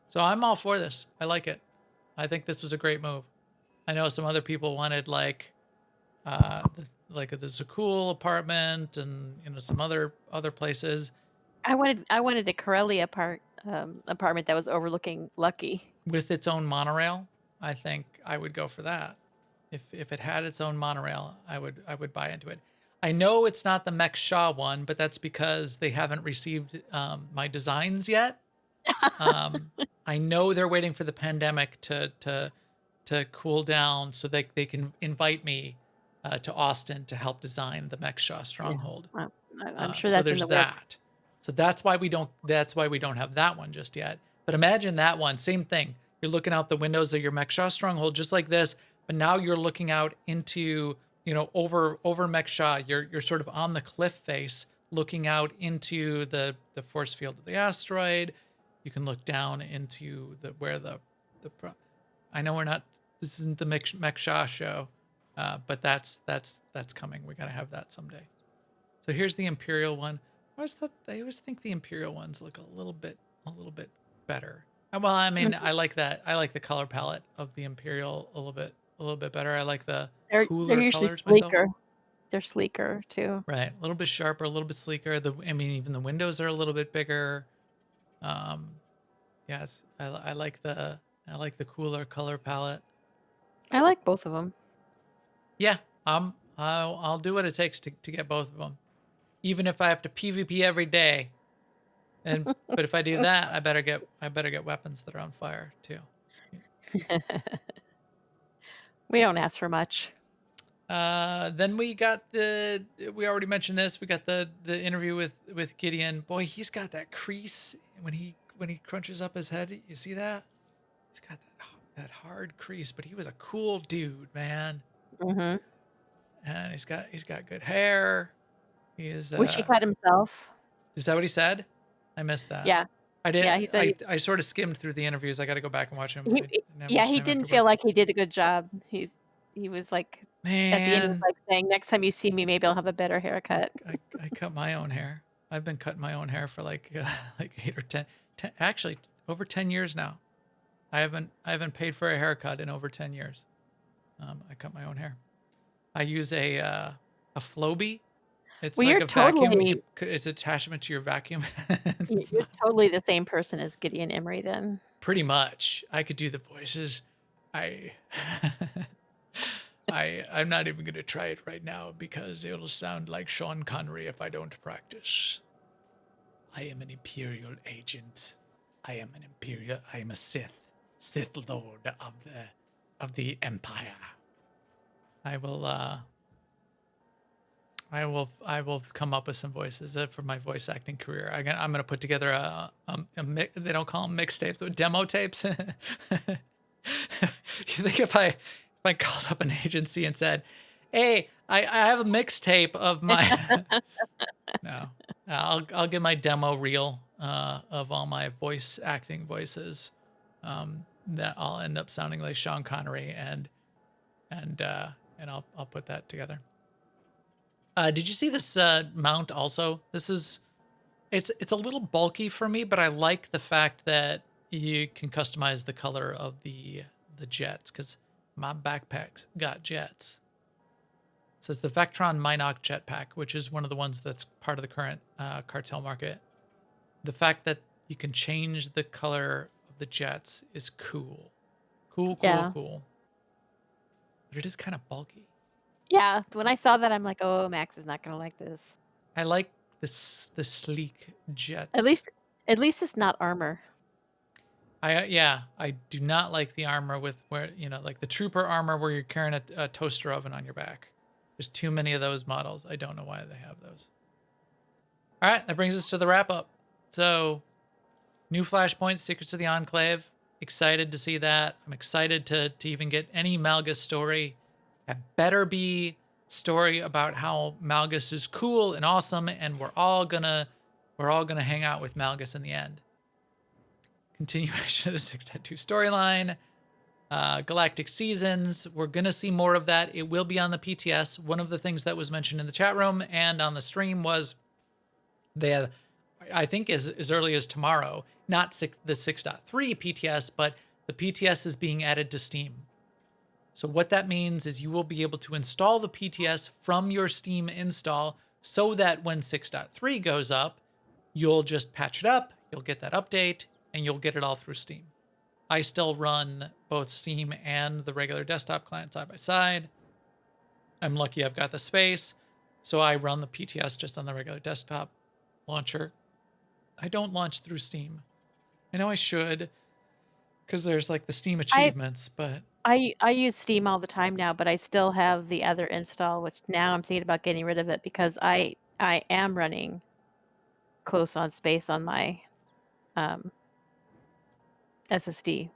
So I'm all for this. I like it. I think this was a great move. I know some other people wanted like the Zakul apartment and some other places I wanted a Corellia apartment that was overlooking Lucky. with its own monorail. I think I would go for that. If it had its own monorail, I would buy into it. I know it's not the Mech Shaw one, but that's because they haven't received my designs yet. I know they're waiting for the pandemic to cool down so they can invite me to Austin to help design the Mech Shaw stronghold. Yeah. I'm sure So that's in there's the works. that. So that's why we don't have that one just yet. But imagine that one, same thing. You're looking out the windows of your Mech Shaw stronghold just like this, but now you're looking out into, over Mech Shaw. You're sort of on the cliff face looking out into the force field of the asteroid. You can look down into I know this isn't the Mech Shaw show, but that's coming. We got to have that someday. So here's the Imperial one. I always think the Imperial ones look a little bit better. Well, I mean, I like that. I like the color palette of the Imperial a little bit better. I like the They're cooler usually colors myself. sleeker. They're sleeker too. Right, a little bit sharper, a little bit sleeker. Even the windows are a little bit bigger. Yes, I like the cooler color palette. I like both of them. Yeah, I'll do what it takes to get both of them, even if I have to PvP every day. But if I do that, I better get weapons that are on fire too. We don't ask for much. Then we already mentioned this. We got the interview with Gideon. Boy, he's got that crease when he crunches up his head. You see that? He's got that hard crease, but he was a cool dude, man. Mm-hmm. And he's got good hair. He is. Wish he cut himself. Is that what he said? I missed that. Yeah. I did. Yeah, he said I sort of skimmed through the interviews. I got to go back and watch them. He didn't feel like he did a good job. He was like, man, at the end, he was like saying, "Next time you see me, maybe I'll have a better haircut." I cut my own hair. I've been cutting my own hair for like 8 or 10, actually over 10 years now. I haven't paid for a haircut in over 10 years. I cut my own hair. I use a Flowbee. It's Well, like you're a vacuum. totally- It's attachment to your vacuum. You're totally the same person as Gideon Emery then. Pretty much. I could do the voices. I'm not even going to try it right now because it'll sound like Sean Connery if I don't practice. I am an Imperial agent. I am a Sith Lord of the Empire. I will come up with some voices for my voice acting career. I'm gonna put together they don't call them mixtapes, but demo tapes. You think if I called up an agency and said, "Hey, I have a mixtape of my," no, I'll get my demo reel of all my voice acting voices. That I'll end up sounding like Sean Connery, and I'll put that together. Did you see this mount also? It's a little bulky for me, but I like the fact that you can customize the color of the jets because my backpack's got jets. It says the Vectron Minoc jetpack, which is one of the ones that's part of the current cartel market. The fact that you can change the color of the jets is cool. Cool. But it is kind of bulky. Yeah, when I saw that, I'm like, "Oh, Max is not gonna like this." I like the sleek jets. At least it's not armor. I do not like the armor like the trooper armor where you're carrying a toaster oven on your back. There's too many of those models. I don't know why they have those. All right, that brings us to the wrap up. So, new Flashpoint, Secrets of the Enclave. Excited to see that. I'm excited to even get any Malgus story. It better be story about how Malgus is cool and awesome, and we're all gonna hang out with Malgus in the end. Continuation of the 6.2 storyline. Galactic Seasons. We're gonna see more of that. It will be on the PTS. One of the things that was mentioned in the chat room and on the stream was they have, I think as early as tomorrow, not the 6.3 PTS, but the PTS is being added to Steam. So what that means is you will be able to install the PTS from your Steam install so that when 6.3 goes up, you'll just patch it up, you'll get that update, and you'll get it all through Steam. I still run both Steam and the regular desktop client side by side. I'm lucky I've got the space, so I run the PTS just on the regular desktop launcher. I don't launch through Steam. I know I should, because there's like the Steam achievements, but I use Steam all the time now, but I still have the other install, which now I'm thinking about getting rid of it because I am running close on space on my SSD.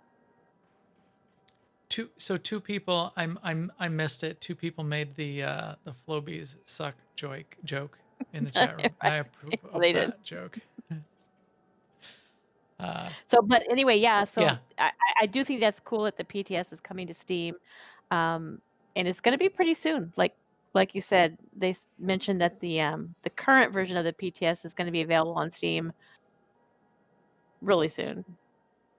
Two people, I missed it. Two people made the Flobies suck joke in the chat room. I approve of They that did. joke. But anyway, yeah. So Yeah. I do think that's cool that the PTS is coming to Steam, and it's going to be pretty soon. Like you said, they mentioned that the current version of the PTS is going to be available on Steam really soon,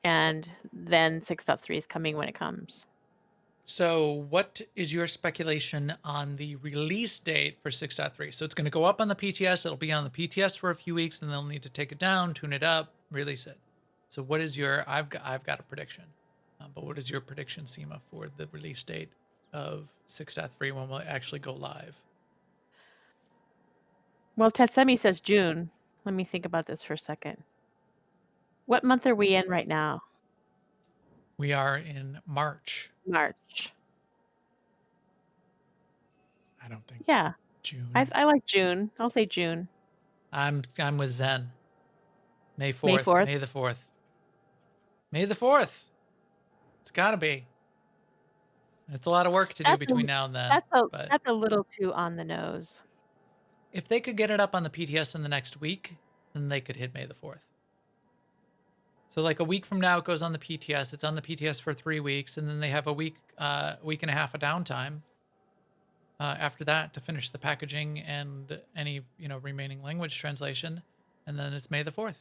and then 6.3 is coming when it comes. So what is your speculation on the release date for 6.3? So it's going to go up on the PTS. It'll be on the PTS for a few weeks, and they'll need to take it down, tune it up, release it. So what is your? I've got a prediction, but what is your prediction, Seema, for the release date of 6.3 when we'll actually go live? Well, Tetsemi says June. Let me think about this for a second. What month are we in right now? We are in March. March. I don't think. Yeah. June. I like June. I'll say June. I'm with Zen. May 4th. May 4th? May the 4th. May the 4th. It's got to be. It's a lot of work to do between now and then. That's a little too on the nose. If they could get it up on the PTS in the next week, then they could hit May the 4th. So like a week from now, it goes on the PTS. It's on the PTS for 3 weeks, and then they have a week and a half of downtime after that to finish the packaging and any remaining language translation, and then it's May the 4th.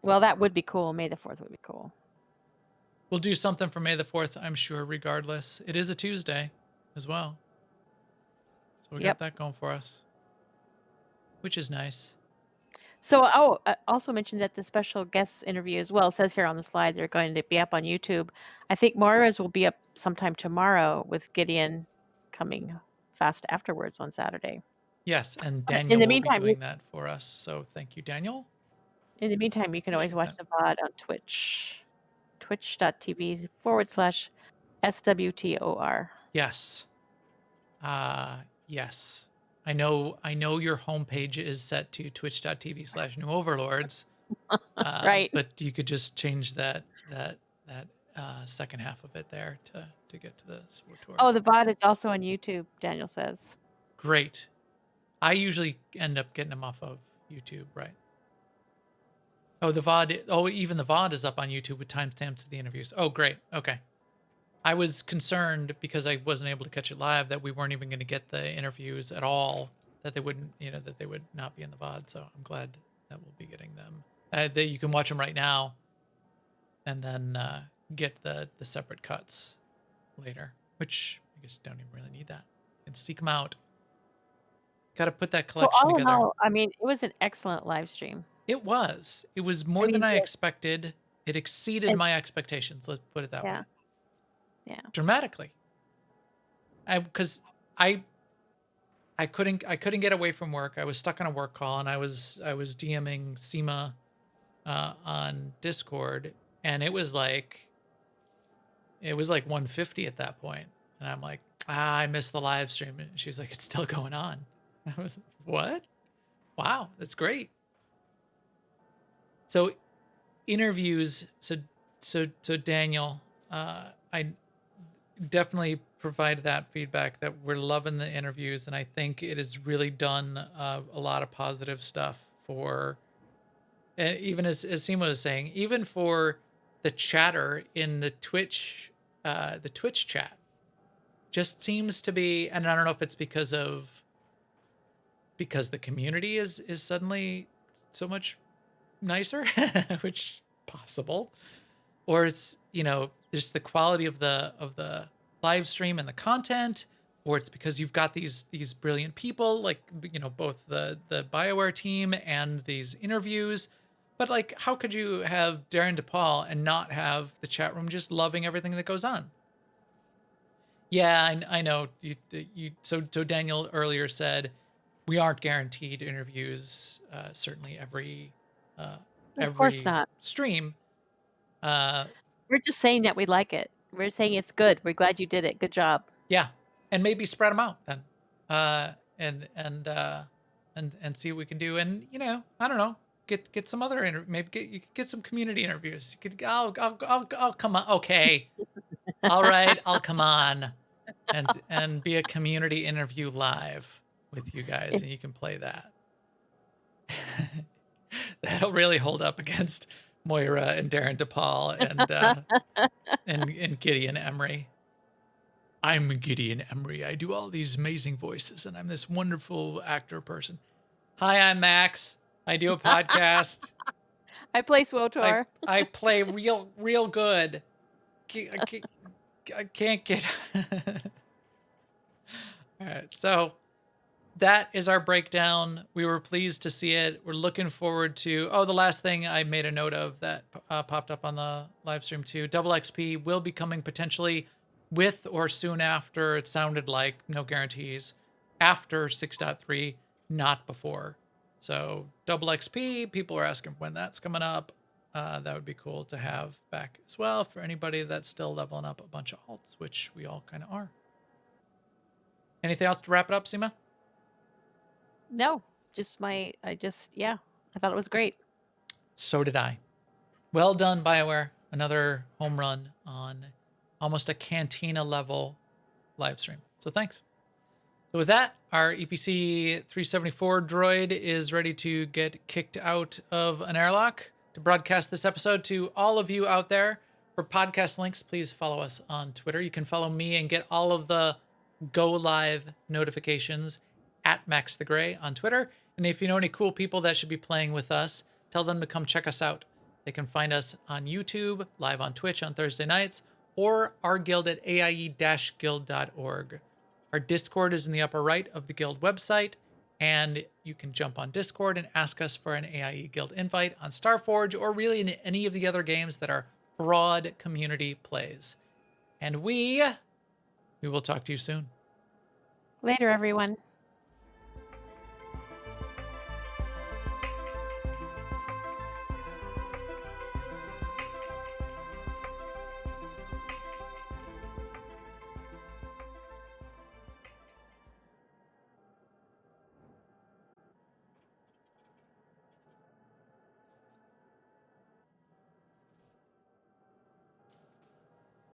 Well, that would be cool. May the 4th would be cool. We'll do something for May the 4th, I'm sure, regardless. It is a Tuesday as well. So we got that going for us, which is nice. So, I also mentioned that the special guest interview as well, it says here on the slide, they're going to be up on YouTube. I think Moira's will be up sometime tomorrow with Gideon coming fast afterwards on Saturday. Yes, and Daniel will be doing that for us. So thank you, Daniel. In the meantime, you can always watch the VOD on Twitch. twitch.tv/SWTOR. Yes. Yes. I know your homepage is set to twitch.tv/New Overlords. Right. But you could just change that second half of it there to get to the SWTOR. Oh, the VOD is also on YouTube, Daniel says. Great. I usually end up getting them off of YouTube, right? Oh, the VOD. Oh, even the VOD is up on YouTube with timestamps of the interviews. Oh, great. Okay. I was concerned because I wasn't able to catch it live that we weren't even going to get the interviews at all, that they wouldn't, that they would not be in the VOD. So I'm glad that we'll be getting them. That you can watch them right now and then get the separate cuts later, which I guess you don't even really need that. You can seek them out. Got to put that collection so all together. In all, I mean, it was an excellent live stream. It was. It was more than I expected. It exceeded my expectations. Let's put it that way. Yeah. Dramatically. Because I couldn't get away from work. I was stuck on a work call, and I was DMing Seema on Discord, and it was like 1:50 at that point, and I'm like, I missed the live stream, and she's like, it's still going on. I was, what? Wow, that's great. So interviews. So Daniel, I definitely provide that feedback that we're loving the interviews, and I think it has really done a lot of positive stuff for, and even as Seema was saying, even for the chatter in the Twitch chat, just seems to be, and I don't know if it's because the community is suddenly so much nicer, which possible, or it's, just the quality of the live stream and the content, or it's because you've got these brilliant people like, both the BioWare team and these interviews. But like, how could you have Darren DePaul and not have the chat room just loving everything that goes on? Yeah, I know. So Daniel earlier said we aren't guaranteed interviews. Certainly Of course every not. stream. Uh, We're just saying that we like it. We're saying it's good. We're glad you did it. Good job. yeah, and maybe spread them out then, and see what we can do. And I don't know, get some other you could get some community interviews. You could I'll come on. Okay, all right, I'll come on and be a community interview live with you guys, and you can play that. That'll really hold up against Moira and Darren DePaul and Gideon Emery. I'm Gideon Emery. I do all these amazing voices, and I'm this wonderful actor person. Hi, I'm Max. I do a podcast. I play SWTOR. I play real good. I can't get. All right, so that is our breakdown. We were pleased to see it. We're looking forward to. Oh, the last thing I made a note of that popped up on the live stream too. Double XP will be coming potentially with or soon after. It sounded like, no guarantees, after 6.3, not before. So double XP, people are asking when that's coming up. That would be cool to have back as well for anybody that's still leveling up a bunch of alts, which we all kind of are. Anything else to wrap it up, Seema? No, I thought it was great. So did I. Well done, BioWare. Another home run on almost a Cantina level live stream. So thanks. So with that, our EPC 374 droid is ready to get kicked out of an airlock to broadcast this episode to all of you out there. For podcast links, please follow us on Twitter. You can follow me and get all of the go live notifications at Max the Gray on Twitter. And if you know any cool people that should be playing with us, tell them to come check us out. They can find us on YouTube, live on Twitch on Thursday nights, or our guild at aie-guild.org. Our Discord is in the upper right of the guild website, and you can jump on Discord and ask us for an AIE guild invite on Starforge, or really in any of the other games that our broad community plays. And we will talk to you soon. Later, everyone.